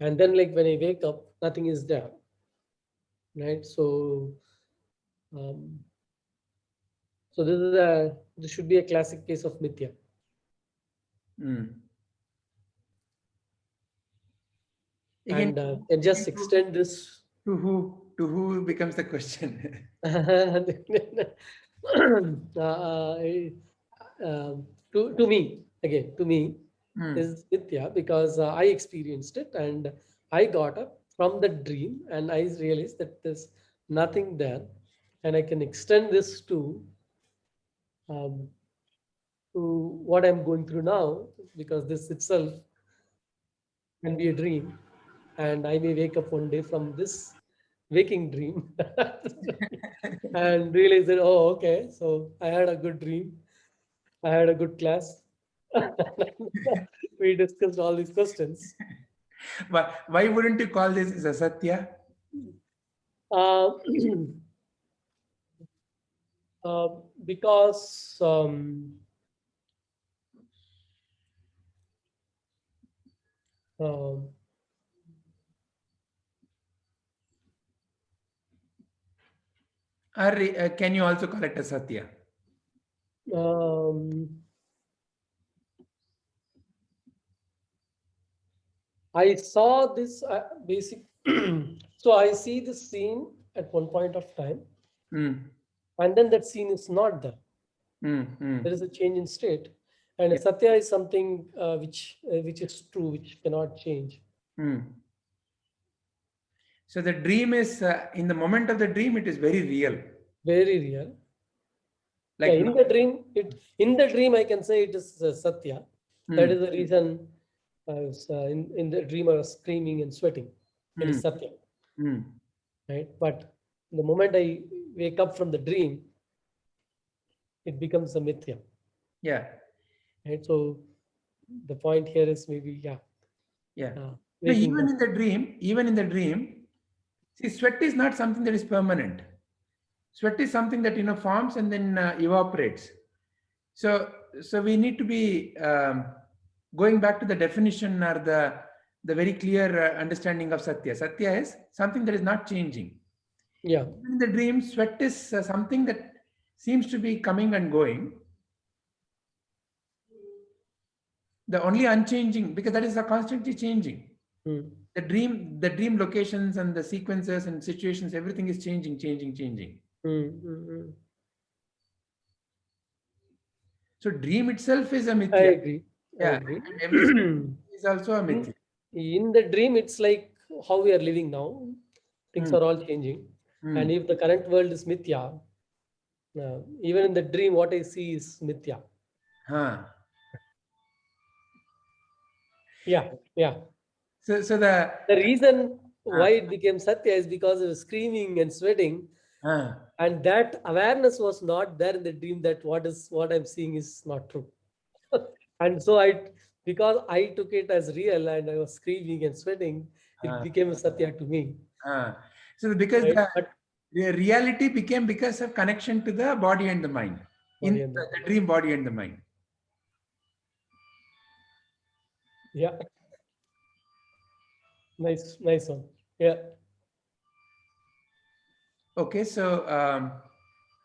and then like when I wake up, nothing is there, right? So this should be a classic case of mithya. Again, And just extend this to who becomes the question. to me again, is mithya, because I experienced it and I got up from the dream and I realized that there's nothing there, and I can extend this to what I'm going through now, because this itself can be a dream, and I may wake up one day from this waking dream and realized that, oh, okay, so I had a good dream. I had a good class. We discussed all these questions. Why wouldn't you call this as asatya? Uh, because um, Or can you also call it asatya? I saw this basic. So I see this scene at one point of time, Mm, and then that scene is not there. mm. There is a change in state, and Yeah. satya is something which is true, which cannot change. Mm. So the dream is, in the moment of the dream, it is very real. Very real. Like Yeah, in the dream, I can say it is satya. That is the reason I was in the dream I was screaming and sweating. It is satya, right? But the moment I wake up from the dream, it becomes a mithya. Yeah, Right. So the point here is maybe yeah. No, waking even up. in the dream, see, sweat is not something that is permanent. Sweat is something that forms and then evaporates. So we need to be going back to the definition or the very clear understanding of satya. Satya is something that is not changing. Yeah. In the dream, sweat is something that seems to be coming and going. The only unchanging, because that is constantly changing. The dream locations and the sequences and situations, everything is changing. So dream itself is a mithya. I agree. Yeah, I agree. and everything is also a mithya. In the dream, it's like how we are living now. Things are all changing. And if the current world is mithya, even in the dream, what I see is mithya. Yeah. So the reason why it became satya is because of screaming and sweating, and that awareness was not there in the dream. That what I'm seeing is not true. And so because I took it as real and I was screaming and sweating, it became a satya to me. So because Right? the reality became because of connection to the body and the mind. Body In and the the dream, body and the mind. Yeah. Nice one. Yeah. Okay, so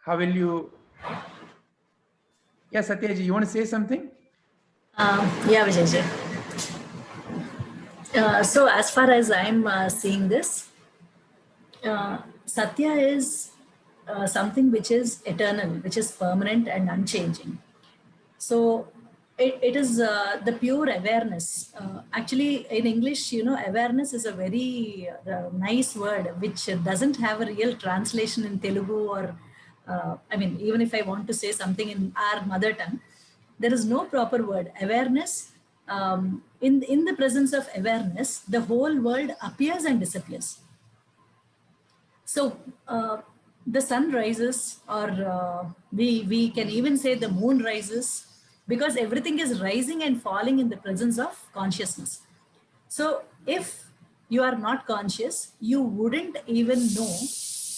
how will you? Yeah, Satyaji, you want to say something? Yeah, Vijay. So as far as I'm seeing this, Satya is something which is eternal, which is permanent and unchanging. So it is the pure awareness. Actually, in English, awareness is a very nice word, which doesn't have a real translation in Telugu or, even if I want to say something in our mother tongue, there is no proper word. Awareness, in the presence of awareness, the whole world appears and disappears. So the sun rises, or we can even say the moon rises, because everything is rising and falling in the presence of consciousness. So if you are not conscious, you wouldn't even know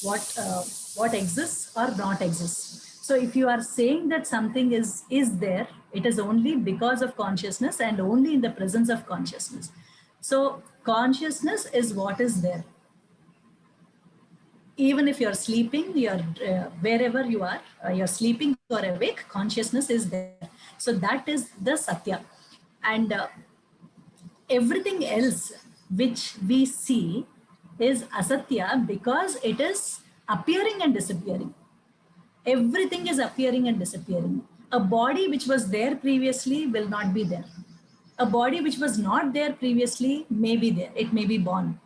what exists or not exists. So if you are saying that something is there, it is only because of consciousness and only in the presence of consciousness. So consciousness is what is there. Even if you're sleeping, you're wherever you are, you're sleeping or awake, consciousness is there. So that is the Satya. And everything else which we see is asatya because it is appearing and disappearing. Everything is appearing and disappearing. A body which was there previously will not be there. A body which was not there previously may be there. It may be born.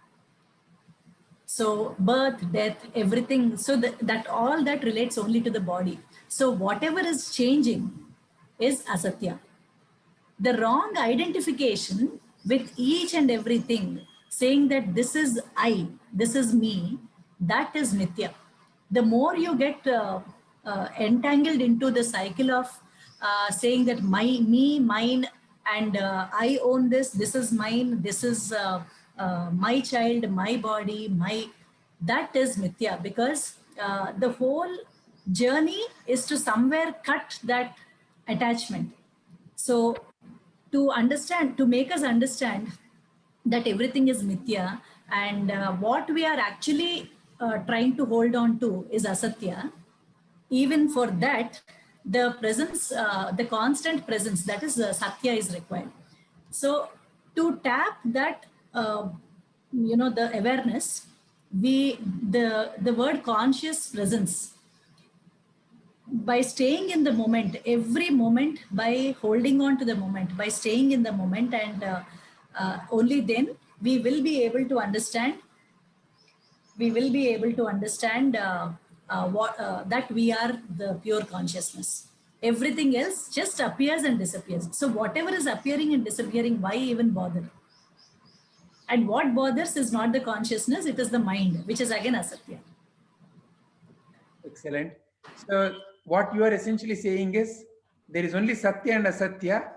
So birth, death, everything. So that all that relates only to the body. So whatever is changing is asatya. The wrong identification with each and everything, saying that this is I, this is me, that is mithya. the more you get entangled into the cycle of saying that mine, and I own this, this is mine, this is my child, my body, that is mithya, because the whole journey is to somewhere cut that attachment. So to make us understand that everything is mithya, and what we are actually trying to hold on to is asatya, even for that, the presence, the constant presence, that is satya, is required. So to tap that, the awareness, the word conscious presence, by staying in the moment, every moment, by holding on to the moment, by staying in the moment, and only then we will be able to understand. That we are the pure consciousness. Everything else just appears and disappears. So whatever is appearing and disappearing, why even bother? And what bothers is not the consciousness, it is the mind, which is again asatya. Excellent. So what you are essentially saying is there is only satya and asatya,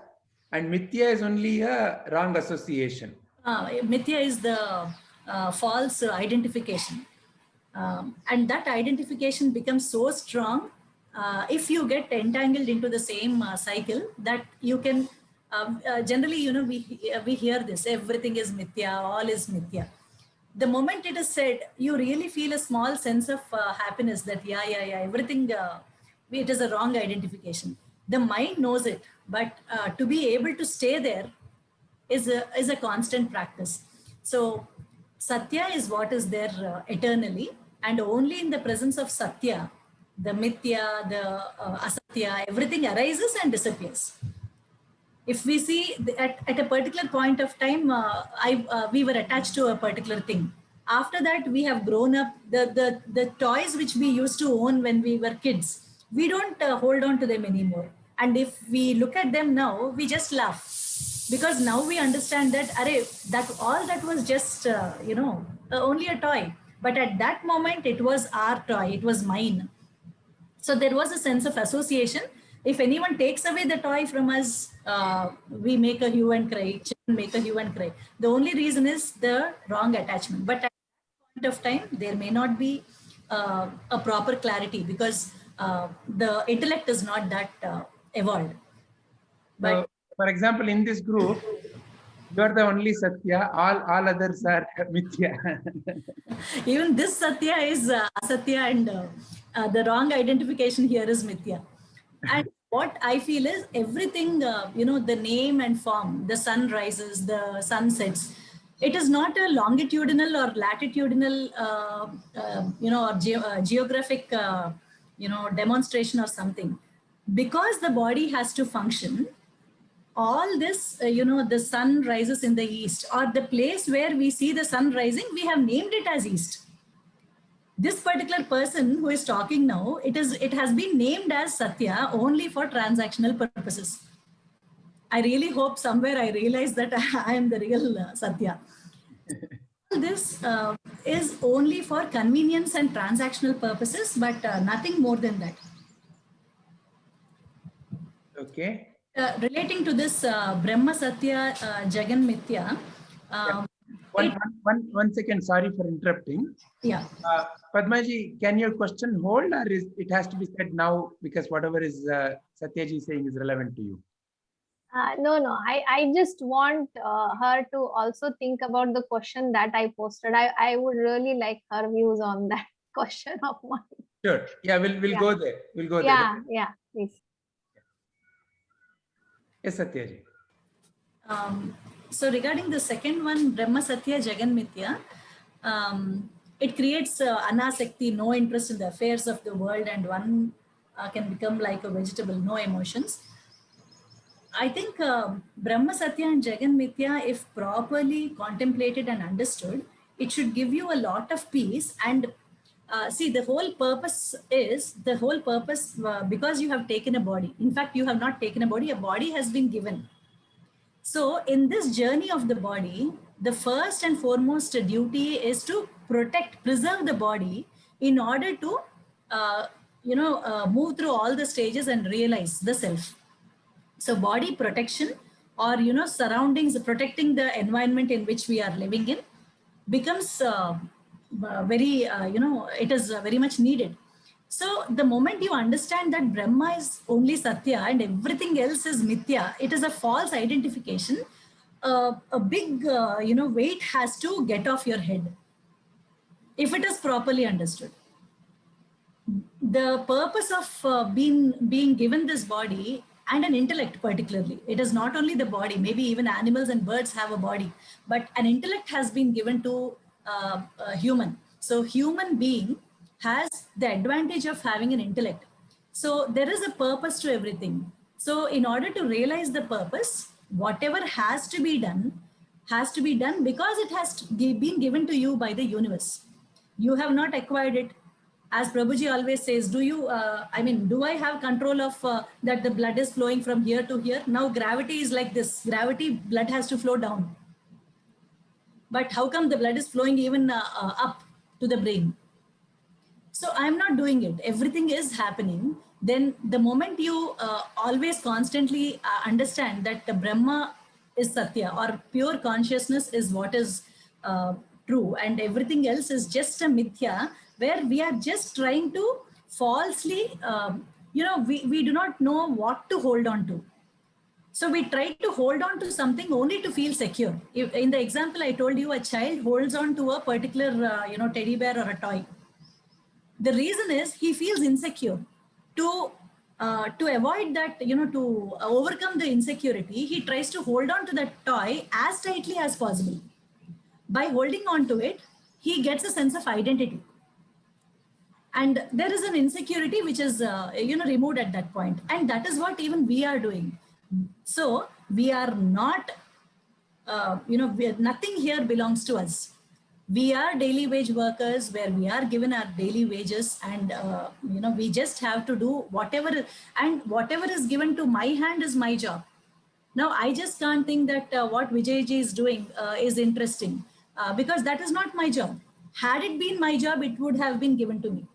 and mithya is only a wrong association. Mithya is the false identification. And that identification becomes so strong if you get entangled into the same cycle, that you can generally, we hear this, everything is mithya, all is mithya. The moment it is said, you really feel a small sense of happiness that everything, it is a wrong identification. The mind knows it, but to be able to stay there is a constant practice. So satya is what is there eternally, and only in the presence of satya, the mithya, the asatya, everything arises and disappears. If we see at a particular point of time, we were attached to a particular thing. After that, we have grown up. The toys which we used to own when we were kids, we don't hold on to them anymore. And if we look at them now, we just laugh, because now we understand that all that was just only a toy. But at that moment, it was our toy. It was mine. So there was a sense of association. If anyone takes away the toy from us, we make a hue and cry. Children make a hue and cry. The only reason is the wrong attachment. But at that point of time, there may not be a proper clarity, because the intellect is not that evolved. But for example, in this group, you are the only satya. All others are mithya. even this satya is asatya, and the wrong identification here is mithya. And what I feel is everything, the name and form, the sun rises, the sun sets, it is not a longitudinal or latitudinal, or geographic, demonstration or something. Because the body has to function, all this, the sun rises in the east, or the place where we see the sun rising, we have named it as east. This particular person who is talking now, it has been named as Satya only for transactional purposes. I really hope somewhere I realize that I am the real Satya. This is only for convenience and transactional purposes, but nothing more than that. Okay. Relating to this Brahma Satya, Jagan Mithya. One second, sorry for interrupting. Yeah. Padmaji, can your question hold, or it has to be said now, because whatever is Satyaji saying is relevant to you? No. I just want her to also think about the question that I posted. I would really like her views on that question of mine. Sure. Yeah, we'll go there. We'll go Yeah, there. yeah, please. Yes, Satyaji. So regarding the second one, Brahma Satya Jagan Mithya, it creates anasakti, no interest in the affairs of the world, and one can become like a vegetable, no emotions. I think Brahma Satya and Jagan Mithya, if properly contemplated and understood, it should give you a lot of peace. And see, the whole purpose because you have taken a body. In fact, you have not taken a body has been given. So in this journey of the body, the first and foremost duty is to preserve the body in order to move through all the stages and realize the self. So body protection, or surroundings, protecting the environment in which we are living in, becomes very it is very much needed. So the moment you understand that Brahma is only Satya and everything else is Mithya, it is a false identification. A big weight has to get off your head if it is properly understood. The purpose of being given this body and an intellect, particularly, it is not only the body, maybe even animals and birds have a body, but an intellect has been given to a human. So human being has the advantage of having an intellect. So there is a purpose to everything. So in order to realize the purpose, whatever has to be done because it has been given to you by the universe. You have not acquired it. As Prabhuji always says, do I have control of that the blood is flowing from here to here? Now gravity is like this. Gravity, blood has to flow down. But how come the blood is flowing even up to the brain? So I'm not doing it. Everything is happening. Then the moment you always constantly understand that the Brahma is Satya, or pure consciousness is what is true, and everything else is just a Mithya, where we are just trying to falsely, we do not know what to hold on to. So we try to hold on to something only to feel secure. In the example I told you, a child holds on to a particular, teddy bear or a toy. The reason is he feels insecure. To avoid that, to overcome the insecurity, he tries to hold on to that toy as tightly as possible. By holding on to it, he gets a sense of identity. And there is an insecurity which is, removed at that point. And that is what even we are doing. So we are not, nothing here belongs to us. We are daily wage workers, where we are given our daily wages, and, we just have to do whatever is given to my hand is my job. Now, I just can't think that what Vijayji is doing is interesting, because that is not my job. Had it been my job, it would have been given to me.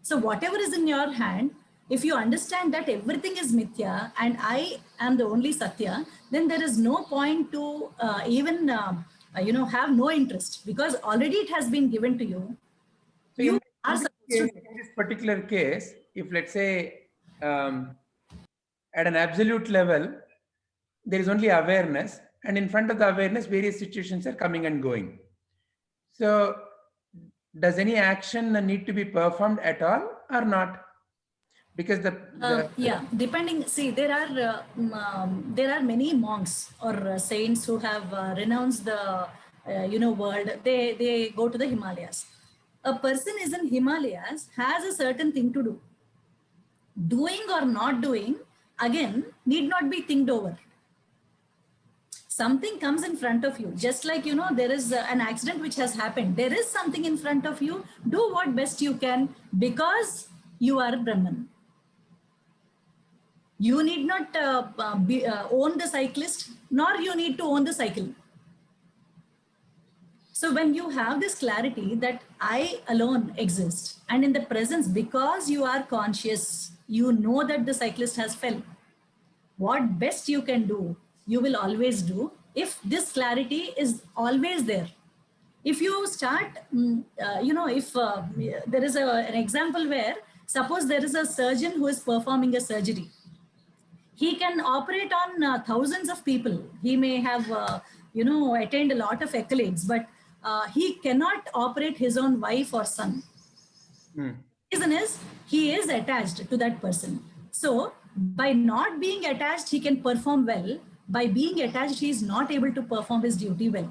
So whatever is in your hand, if you understand that everything is Mithya and I am the only Satya, then there is no point to even, have no interest, because already it has been given to you. So You in are supposed to. this particular case, if let's say at an absolute level, there is only awareness, and in front of the awareness, various situations are coming and going. So does any action need to be performed at all or not? Because Depending. See, there are many monks or saints who have renounced the world. They go to the Himalayas. A person is in Himalayas has a certain thing to do. Doing or not doing, again, need not be thinked over. Something comes in front of you, just like, there is an accident which has happened. There is something in front of you. Do what best you can, because you are Brahman. You need not own the cyclist, nor you need to own the cycle. So when you have this clarity that I alone exist, and in the presence, because you are conscious, you know that the cyclist has fell. What best you can do, you will always do, if this clarity is always there. If you start, if there is an example where, suppose there is a surgeon who is performing a surgery. He can operate on thousands of people. He may have, attained a lot of accolades, but he cannot operate his own wife or son. The reason is, he is attached to that person. So by not being attached, he can perform well. By being attached, he is not able to perform his duty well.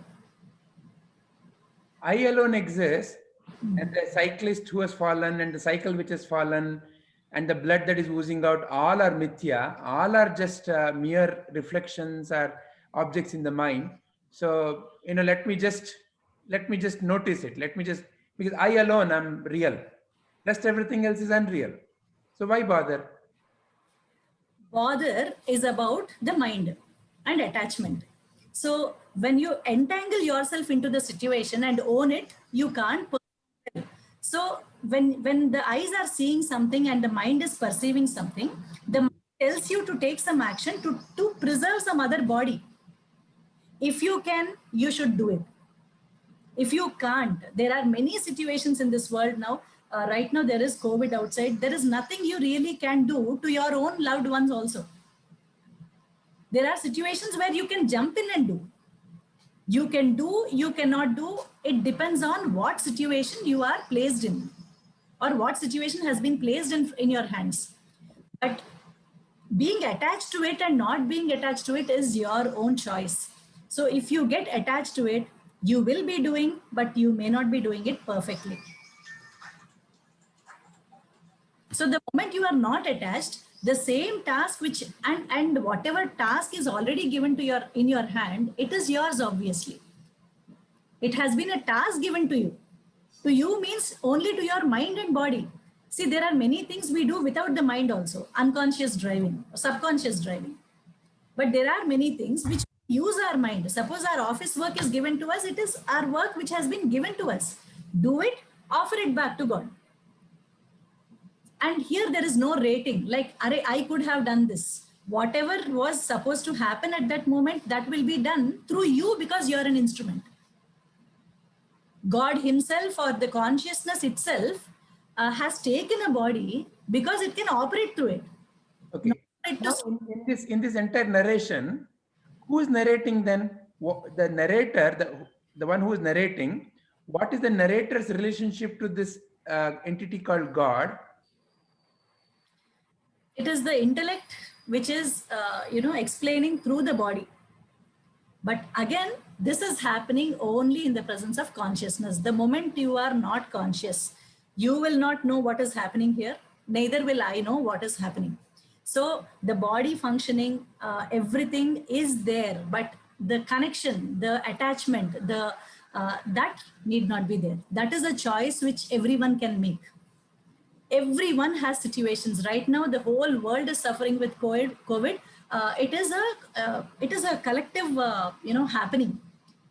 I alone exist, and the cyclist who has fallen, and the cycle which has fallen, and the blood that is oozing out, all are Mithya. All are just mere reflections or objects in the mind. So, let me just notice it. Because I alone am real. Rest everything else is unreal. So why bother? Bother is about the mind and attachment. So when you entangle yourself into the situation and own it, you can't. So when the eyes are seeing something and the mind is perceiving something, the mind tells you to take some action to preserve some other body. If you can, you should do it. If you can't, there are many situations in this world now. Right now, there is COVID outside. There is nothing you really can do to your own loved ones also. There are situations where you can jump in and do. You can do, you cannot do. It depends on what situation you are placed in or what situation has been placed in your hands. But being attached to it and not being attached to it is your own choice. So if you get attached to it, you will be doing, but you may not be doing it perfectly. So the moment you are not attached, the same task which and whatever task is already given to your in your hand, it is yours obviously. It has been a task given to you. To you means only to your mind and body. See, there are many things we do without the mind also. Unconscious driving, subconscious driving. But there are many things which use our mind. Suppose our office work is given to us. It is our work which has been given to us. Do it, offer it back to God. And here there is no rating. Like, I could have done this. Whatever was supposed to happen at that moment, that will be done through you because you're an instrument. God himself or the consciousness itself has taken a body because it can operate through it. Okay. Now, in this entire narration, who is narrating then? The narrator, the one who is narrating, what is the narrator's relationship to this entity called God? It is the intellect which is, explaining through the body. But again, this is happening only in the presence of consciousness. The moment you are not conscious, you will not know what is happening here. Neither will I know what is happening. So the body functioning, everything is there, but the connection, the attachment, that need not be there. That is a choice which everyone can make. Everyone has situations right now. The whole world is suffering with COVID. It is a collective, happening.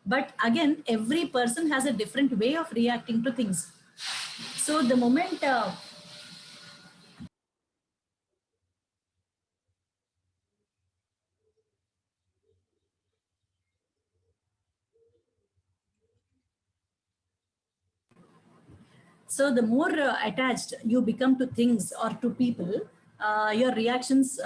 But again, every person has a different way of reacting to things. So the moment so the more attached you become to things or to people, your reactions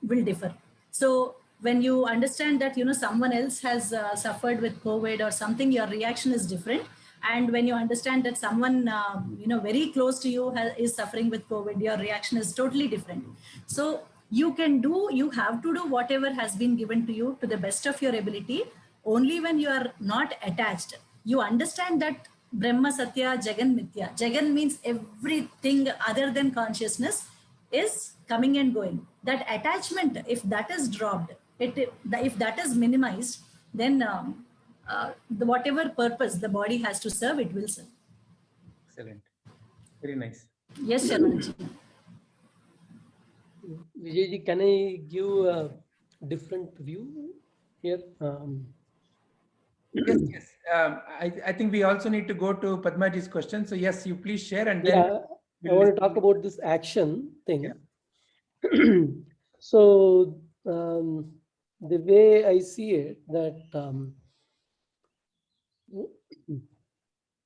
will differ. So when you understand that someone else has suffered with COVID or something, your reaction is different. And when you understand that someone very close to you is suffering with COVID, your reaction is totally different. So you have to do whatever has been given to you to the best of your ability. Only when you are not attached, you understand that Brahma, Satya, Jagan, Mithya. Jagan means everything other than consciousness is coming and going. That attachment, if that is dropped, if that is minimized, then whatever purpose the body has to serve, it will serve. Excellent. Very nice. Yes, Sharmanji. Vijayji, can I give a different view here? Yes, yes. I think we also need to go to Padmaji's question. So yes, you please share and then Yeah, I want to talk about this action thing. So the way I see it, that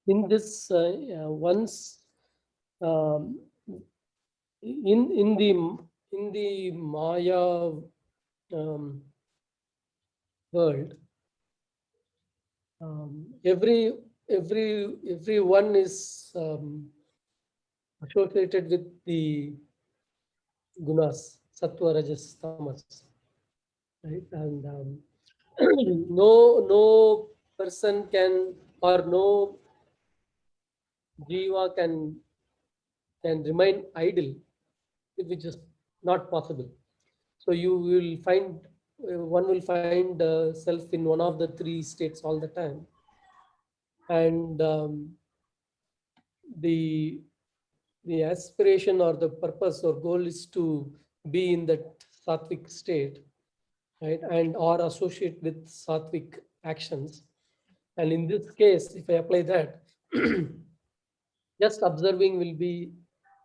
in this once in the Maya world, everyone is associated with the gunas, sattva, rajas, tamas, right? And no person can, or no jiva can remain idle, which is not possible. So you will find, one will find self in one of the three states all the time. And the aspiration or the purpose or goal is to be in that sattvic state, right? And or associate with sattvic actions. And in this case, if I apply that, Just observing will be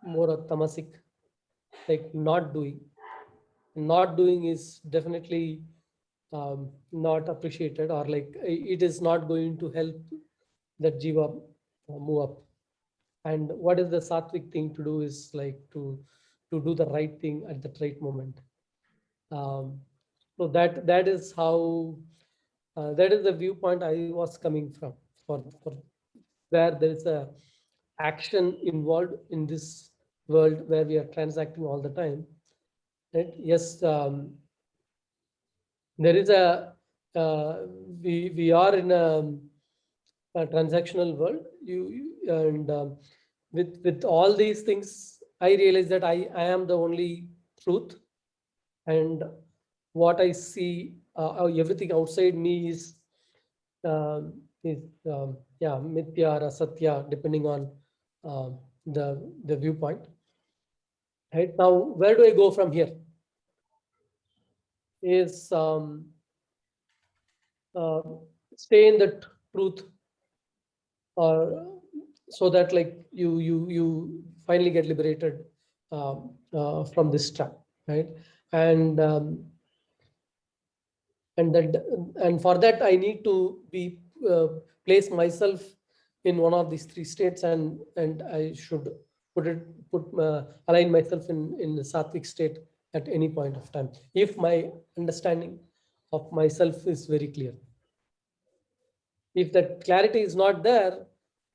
more a tamasic, like not doing. Not doing is definitely not appreciated, or like it is not going to help that jiva move up. And what is the sattvic thing to do is like to do the right thing at the right moment. So that is how that is the viewpoint I was coming from, for where there is a action involved in this world where we are transacting all the time. Right? Yes, there is we are in a transactional world. And with all these things, I realize that I am the only truth, and what I see, everything outside me is yeah, mithya or asatya, depending on the viewpoint. Right now, where do I go from here? Is stay in that truth, or so that like you finally get liberated from this trap, right? And and for that I need to be place myself in one of these three states, and I should align myself in the sattvic state at any point of time, if my understanding of myself is very clear. If that clarity is not there,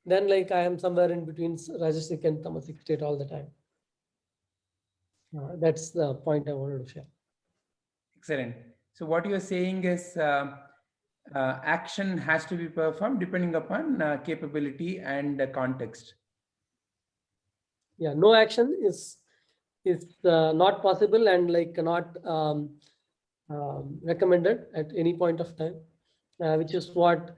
then like I am somewhere in between rajasic and tamasic state all the time. That's the point I wanted to share. Excellent. So what you are saying is action has to be performed depending upon capability and context. Yeah, no action is not possible, and like not recommended at any point of time, which is what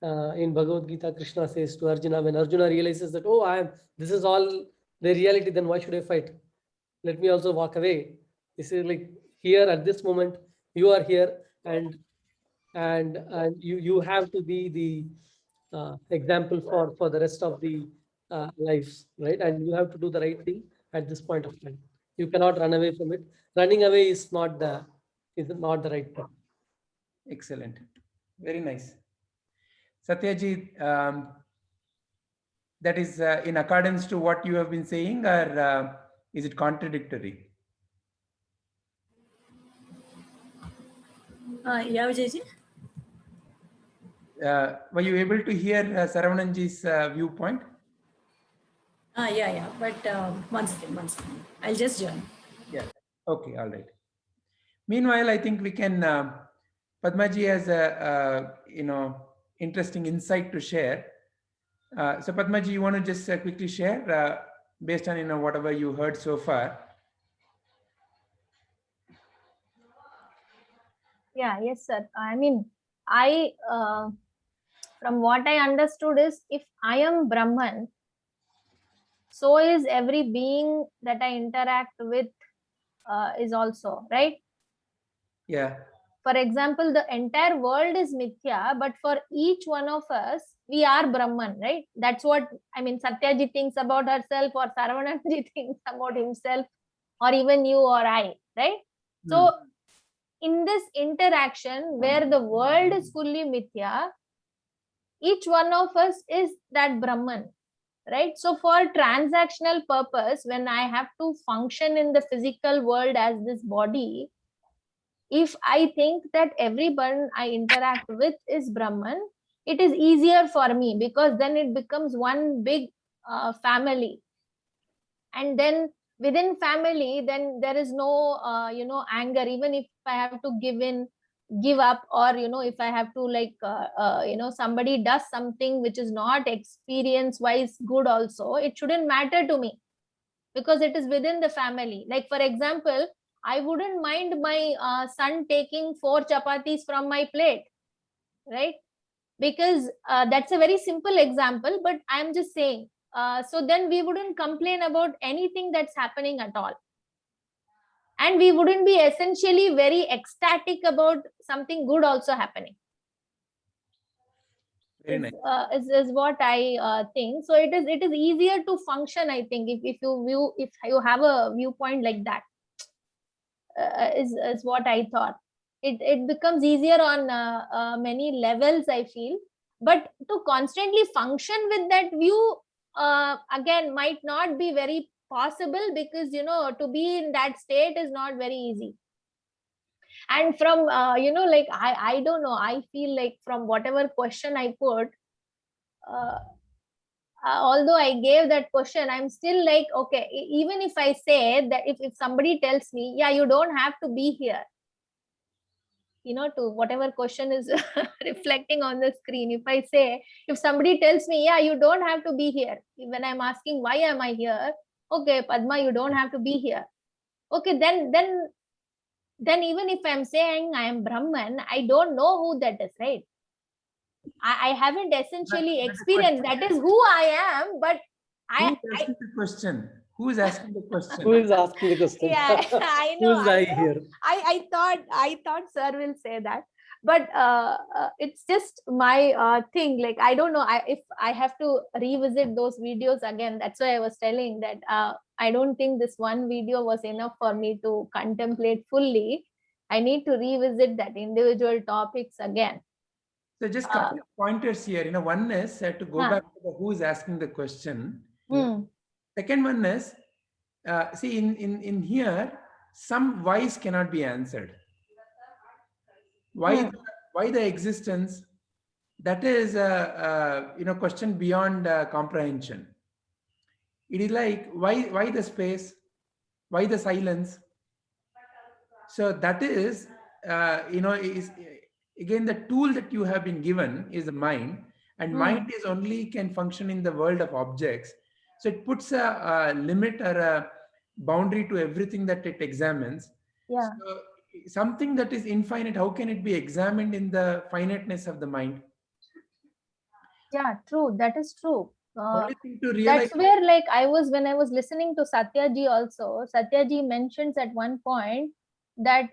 in Bhagavad Gita Krishna says to Arjuna, when Arjuna realizes that, oh, this is all the reality, then why should I fight? Let me also walk away. This is like, here at this moment you are here, and you have to be the example for the rest of the lives, right? And you have to do the right thing at this point of time. You cannot run away from it. Running away is not the right thing. Excellent. Very nice. Satyaji, that is in accordance to what you have been saying, or is it contradictory? Yeah, Vijayji. Were you able to hear Saravananji's viewpoint? Yeah. But one second. I'll just join. Yeah. Okay. All right. Meanwhile, I think we can. Padmaji has a interesting insight to share. So Padmaji, you want to just quickly share based on whatever you heard so far? Yeah, yes, sir. I mean, I from what I understood is, if I am Brahman, so is every being that I interact with is also, right? Yeah. For example, the entire world is mithya, but for each one of us, we are Brahman, right? That's what, I mean, Satyaji thinks about herself, or Saravananji thinks about himself, or even you or I, right? So in this interaction where the world is fully mithya, each one of us is that Brahman, right? So for transactional purpose, when I have to function in the physical world as this body, if I think that everyone I interact with is Brahman, it is easier for me, because then it becomes one big family. And then within family, then there is no anger. Even if I have to give up, or if I have to like somebody does something which is not experience wise good also, it shouldn't matter to me, because it is within the family. Like for example, I wouldn't mind my son taking 4 chapatis from my plate, right? Because that's a very simple example, but I'm just saying. So then we wouldn't complain about anything that's happening at all. And we wouldn't be essentially very ecstatic about something good also happening. Very nice. Is what I think. So it is easier to function, I think, if you have a viewpoint like that. Is what I thought. It becomes easier on many levels, I feel. But to constantly function with that view, again, might not be very possible, because to be in that state is not very easy. And from like I don't know, I feel like from whatever question I put, although I gave that question, I'm still like, okay, even if I say that, if somebody tells me, yeah, you don't have to be here, to whatever question is reflecting on the screen, if somebody tells me, yeah, you don't have to be here, when I'm asking why am I here, okay, Padma, you don't have to be here, okay, then even if I'm saying I am Brahman, I don't know who that is, right? I haven't essentially But the experienced question that is who I am, but Who is I asking the question? Who is asking the question? Who is asking the question? yeah, I know. Who's I here? I thought sir will say that, but it's just my thing. Like, I don't know. If I have to revisit those videos again, that's why I was telling that I don't think this one video was enough for me to contemplate fully. I need to revisit that individual topics again. So just couple of pointers here. One is to go Huh. back to the who is asking the question. Hmm. Second one is, see, in here, some whys cannot be answered. Why the existence? That is a question beyond comprehension. It is like, why the space? Why the silence? So that is, is again, the tool that you have been given is the mind, and mind is only can function in the world of objects. So it puts a limit or a boundary to everything that it examines. Yeah. So something that is infinite, how can it be examined in the finiteness of the mind? Yeah, true. That is true. Only thing to realize. That's where, like, when I was listening to Satyaji also, Satyaji mentions at one point that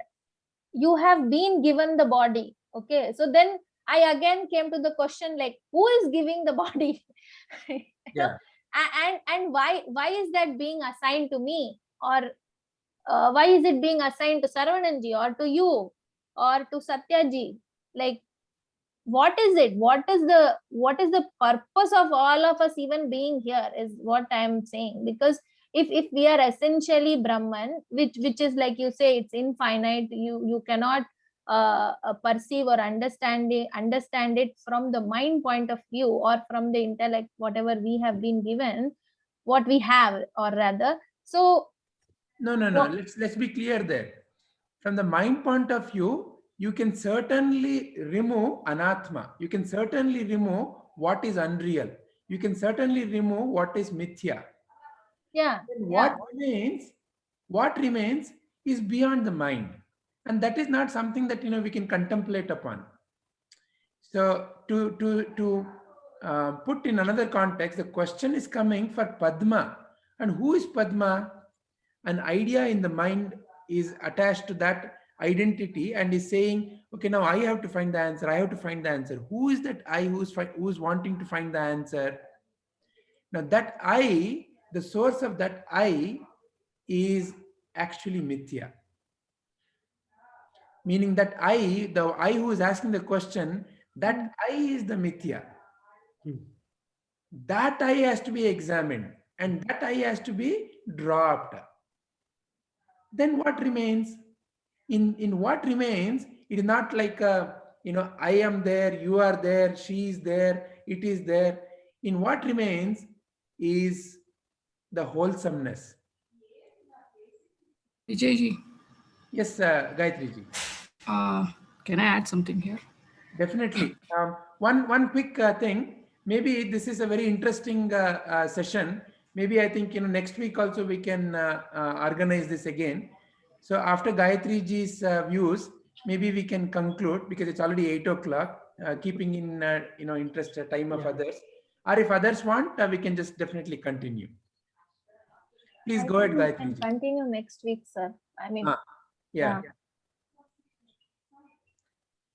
you have been given the body. Okay. So then I again came to the question, like, who is giving the body? Yeah. And why is that being assigned to me? Or why is it being assigned to Saravanan-ji or to you or to Satyaji? Like, what is it? What is the purpose of all of us even being here is what I'm saying. Because if we are essentially Brahman, which is, like you say, it's infinite, you cannot perceive or understand it from the mind point of view, or from the intellect, whatever we have been given, what we have, or rather. So No. Let's be clear there. From the mind point of view, you can certainly remove anatma. You can certainly remove what is unreal. You can certainly remove what is mithya. yeah, What remains is beyond the mind, and that is not something that we can contemplate upon. So to put in another context, the question is coming for Padma, and who is Padma? An idea in the mind is attached to that identity and is saying, okay, now I have to find the answer. I have to find the answer. Who is that I who's wanting to find the answer? Now that I, the source of that I, is actually mithya. Meaning that the I who is asking the question, that I is the mithya. That I has to be examined, and that I has to be dropped. Then what remains? In what remains, it is not like I am there, you are there, she is there, it is there. In what remains is the wholesomeness. Vijayji, Yes, Gayatri ji. can I add something here? Definitely. One quick thing. Maybe this is a very interesting session. Maybe I think next week also we can organize this again. So after Gayatri ji's views, maybe we can conclude, because it's already 8 o'clock. Keeping in interest time of others, or if others want, we can just definitely continue. Please go ahead, Gayatri ji. Continue next week, sir. I mean, Yeah.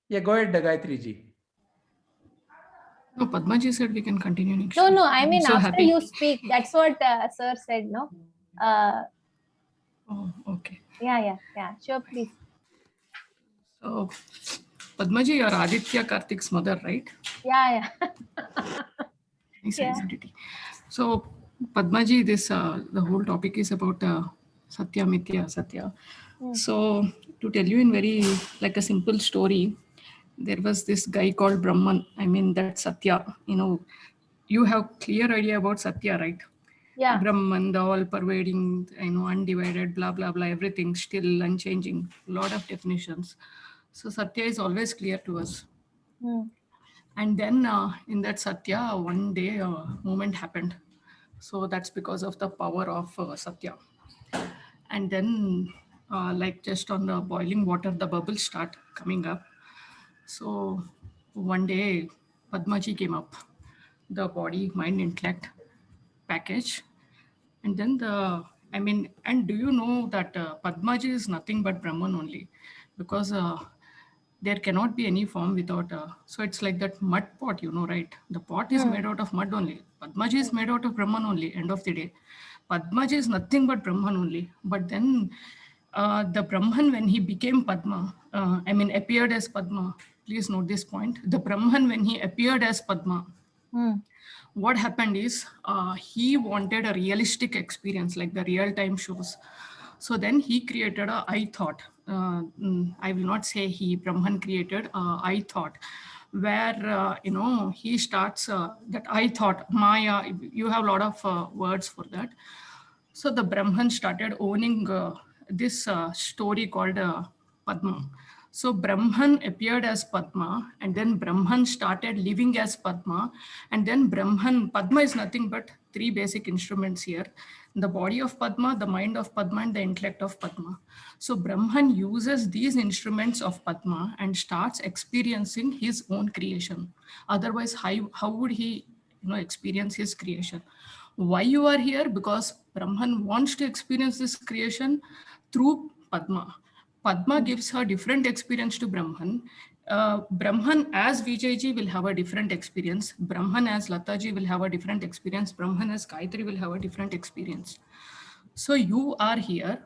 Yeah, go ahead, Gayatri ji. No, Padmaji said we can continue next No, week. no, I I'm mean, so after happy. you speak, that's what sir said, no? Oh, okay. Yeah, sure, please. So, Padmaji, you're Aditya Karthik's mother, right? Yeah. Nice Yeah. identity. So, Padmaji, this the whole topic is about Satya, Mithya, Satya. So, to tell you in very like a simple story, there was this guy called Brahman. I mean, that Satya. You have clear idea about Satya, right? Yeah. Brahman, the all-pervading, undivided, blah blah blah, everything still unchanging. Lot of definitions. So Satya is always clear to us. And then in that Satya, one day a moment happened. So that's because of the power of Satya. And then like just on the boiling water, the bubbles start coming up. So one day Padmaji came up, the body, mind, intellect package. And then and do you know that Padmaji is nothing but Brahman only, because there cannot be any form without, so it's like that mud pot, right? The pot is made out of mud only. Padmaji is made out of Brahman only, end of the day. Padmaji is nothing but Brahman only. But then the Brahman, when he became Padma, appeared as Padma, please note this point. The Brahman, when he appeared as Padma, what happened is he wanted a realistic experience like the real time shows. So then he created a I thought. I will not say he, Brahman created I thought, where he starts that I thought, Maya. You have a lot of words for that. So the Brahman started owning this story called Padma. So Brahman appeared as Padma, and then Brahman started living as Padma, and then Padma is nothing but three basic instruments here: the body of Padma, the mind of Padma, and the intellect of Padma. So Brahman uses these instruments of Padma and starts experiencing his own creation. Otherwise, how would he experience his creation? Why you are here? Because Brahman wants to experience this creation through Padma. Padma gives her different experience to Brahman. Brahman as Vijayji will have a different experience. Brahman as Lataji will have a different experience. Brahman as Gayatri will have a different experience. So you are here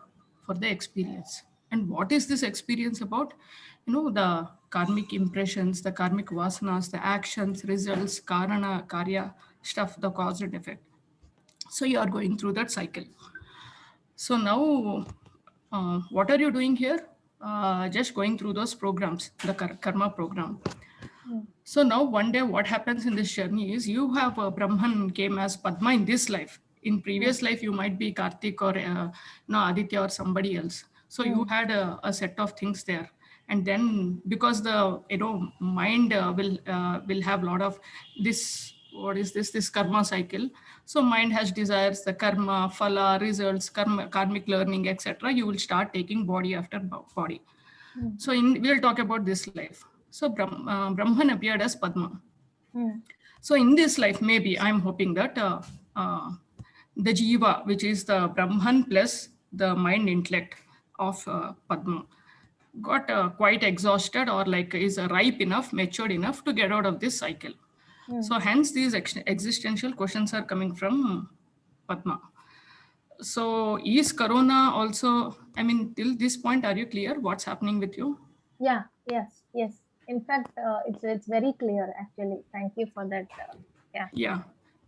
for the experience. And what is this experience about? The karmic impressions, the karmic vasanas, the actions, results, karana, karya, stuff, the cause and effect. So you are going through that cycle. So now, what are you doing here? Just going through those programs, the karma program. So now one day what happens in this journey is you have Brahman came as Padma in this life. In previous life, you might be Karthik or Aditya or somebody else. So you had a set of things there. And then because the mind will have a lot of this, what is this karma cycle. So mind has desires, the karma, phala, results, karmic learning, etc. You will start taking body after body. So we'll talk about this life. So Brahman appeared as Padma. So in this life, maybe I'm hoping that the Jiva, which is the Brahman plus the mind intellect of Padma, got quite exhausted or like is ripe enough, matured enough to get out of this cycle. So hence these existential questions are coming from Padma. So is Corona also, till this point, are you clear what's happening with you? Yeah, yes. In fact, it's very clear actually. Thank you for that. Yeah.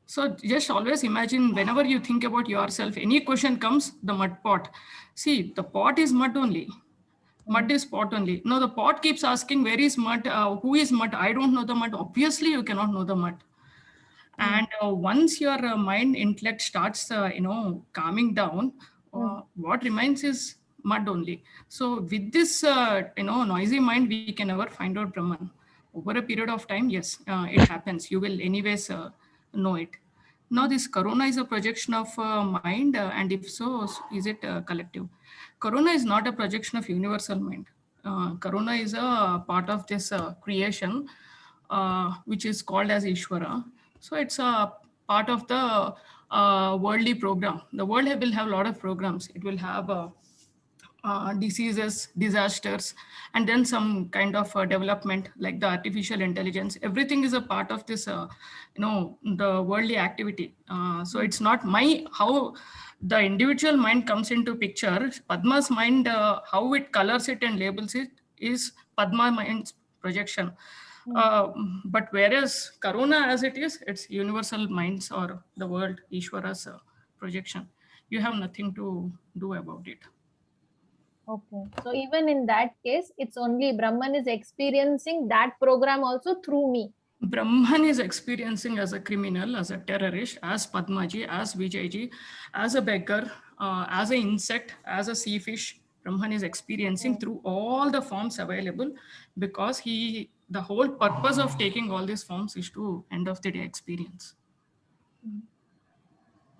So just always imagine whenever you think about yourself, any question comes, the mud pot. See, the pot is mud only. Mud is pot only. Now the pot keeps asking, where is mud? Who is mud? I don't know the mud. Obviously, you cannot know the mud. And once your mind intellect starts, calming down, what remains is mud only. So with this, noisy mind, we can never find out Brahman. Over a period of time, yes, it happens. You will anyways know it. Now this Corona is a projection of mind, and if so, is it collective? Corona is not a projection of universal mind. Corona is a part of this creation, which is called as Ishvara. So it's a part of the worldly program. The world will have a lot of programs. It will have diseases, disasters, and then some kind of development like the artificial intelligence. Everything is a part of this, the worldly activity. So it's not how the individual mind comes into picture. Padma's mind, how it colors it and labels it is Padma mind's projection. But whereas Karuna as it is, it's universal minds or the world, Ishvara's projection. You have nothing to do about it. Okay. So even in that case, it's only Brahman is experiencing that program also through me. Brahman is experiencing as a criminal, as a terrorist, as Padmaji, as Vijayji, as a beggar, as an insect, as a sea fish. Brahman is experiencing through all the forms available, because the whole purpose of taking all these forms is to end of the day experience.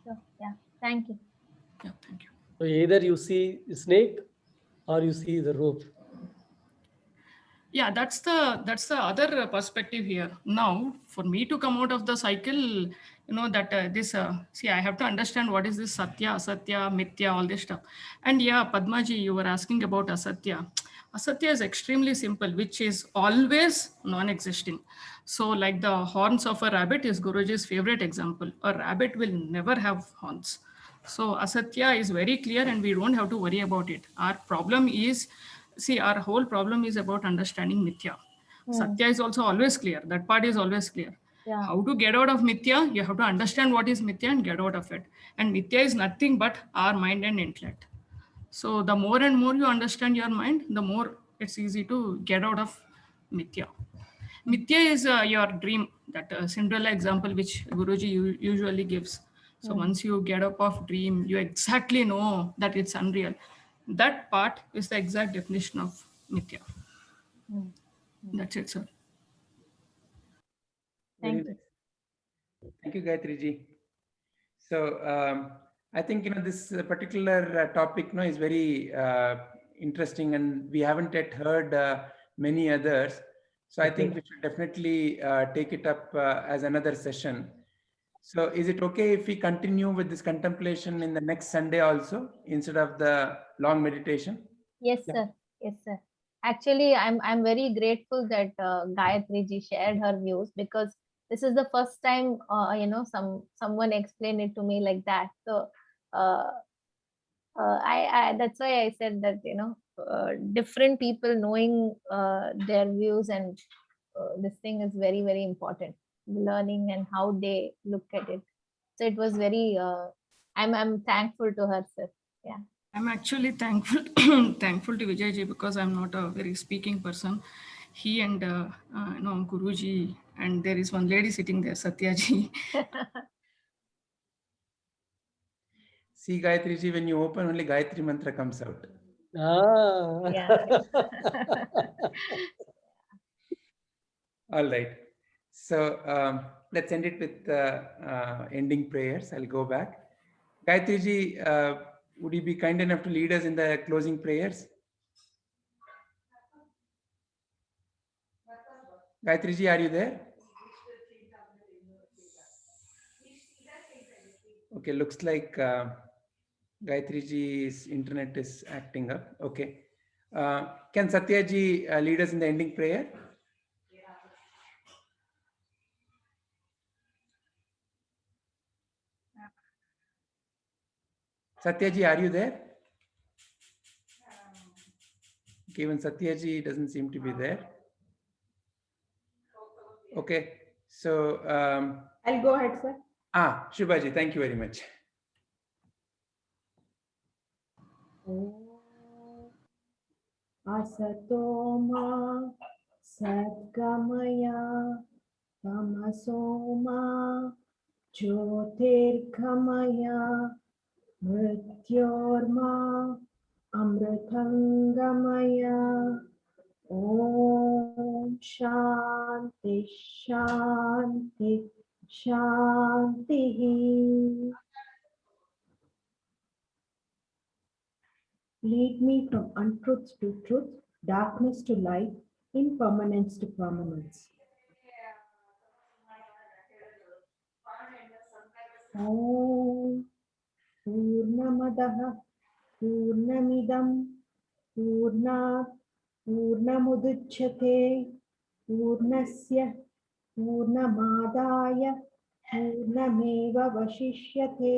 Sure. Yeah. Thank you. Yeah, thank you. So either you see the snake or you see the rope. Yeah, that's the other perspective here. Now, for me to come out of the cycle, see, I have to understand what is this Satya, Asatya, Mithya, all this stuff. And yeah, Padmaji, you were asking about Asatya. Asatya is extremely simple, which is always non-existing. So like the horns of a rabbit is Guruji's favorite example. A rabbit will never have horns. So Asatya is very clear and we don't have to worry about it. Our problem is, see, our whole problem is about understanding Mithya. Satya is also always clear. That part is always clear. Yeah. How to get out of Mithya? You have to understand what is Mithya and get out of it. And Mithya is nothing but our mind and intellect. So the more and more you understand your mind, the more it's easy to get out of Mithya. Mithya is your dream, that Cinderella example which Guruji usually gives. So once you get up of dream, you exactly know that it's unreal. That part is the exact definition of Mithya. That's it, sir. Thank you. Thank you, Gayatri ji. So I think this particular topic is very interesting, and we haven't yet heard many others. So I think we should definitely take it up as another session. So is it okay if we continue with this contemplation in the next Sunday also, instead of the long meditation? Yes, sir. Yes, sir. Actually, I'm very grateful that Gayatri ji shared her views, because this is the first time someone explained it to me like that. So I that's why I said that different people knowing their views and this thing is very, very important. Learning and how they look at it. So it was very. I'm thankful to her, sir. Yeah. I'm actually thankful thankful to Vijayji, because I'm not a very speaking person. He and Guruji, and there is one lady sitting there, Satyaji. See, Gayatri ji, when you open, only Gayatri mantra comes out. Ah. Yeah. All right. So let's end it with ending prayers. I'll go back. Gayatri ji, would you be kind enough to lead us in the closing prayers? Gayatri ji, are you there? Okay, looks like Gayatri ji's internet is acting up. Okay. Can Satya ji lead us in the ending prayer? Satya ji, are you there? Okay, even Satya ji doesn't seem to be there. Okay, so I'll go ahead, sir. Shubha ji, thank you very much. Asato ma sadgamaya tamaso ma jyotirgamaya mrityorma amritangamaya. Om Shanti Shanti Shanti. Lead me from untruth to truth, darkness to light, impermanence to permanence. Om Purnamadaha Purnamidam पूर्णात् पूर्णमुदच्यते पूर्णस्य पूर्णमादाय पूर्णमेवावशिष्यते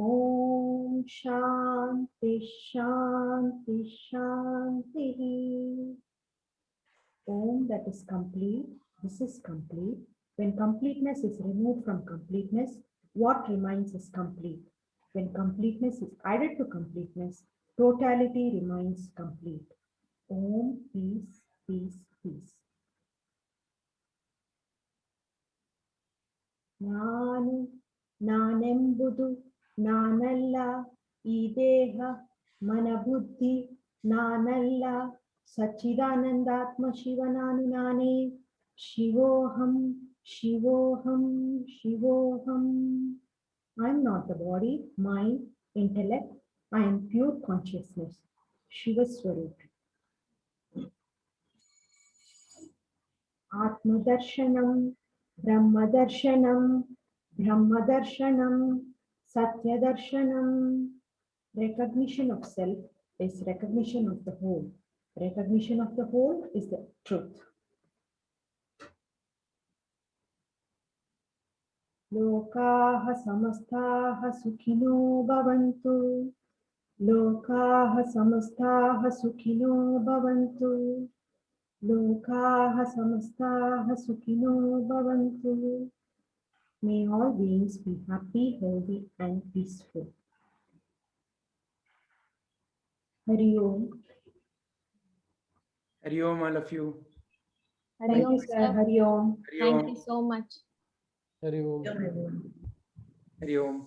ॐ शान्ति शान्ति शान्तिः Om, that is complete. This is complete. When completeness is removed from completeness, what remains is complete. When completeness is added to completeness, totality remains complete. Om, peace, peace, peace. ನಾನು ನಾನೆಂಬುದು ನಾನಲ್ಲ ಈ ದೇಹ ಮನಬುದ್ಧಿ ನಾನಲ್ಲ ಸಚ್ಚಿದಾನಂದಾತ್ಮ ಶಿವ ನಾನು ನಾನೇ ಶಿವೋಹಂ ಶಿವೋಹಂ ಶಿವೋಹಂ I am not the body, mind, intellect. I am pure consciousness. Shiva Swarup. Atma Darshanam, Brahma Darshanam, Brahma Darshanam, Satya Darshanam. Recognition of self is recognition of the whole. Recognition of the whole is the truth. Lokaha samastaha sukhino bhavantu. Lokaha samastaha sukhino bhavantu. Lokaha samastaha sukhino bhavantu. May all beings be happy, healthy, and peaceful. Hari Om. Hari Om, all of you. Hari Om, Thank you, sir. sir. Hari Om. Hari Thank Om. you so much. Hari Om. Yeah. Hari Om.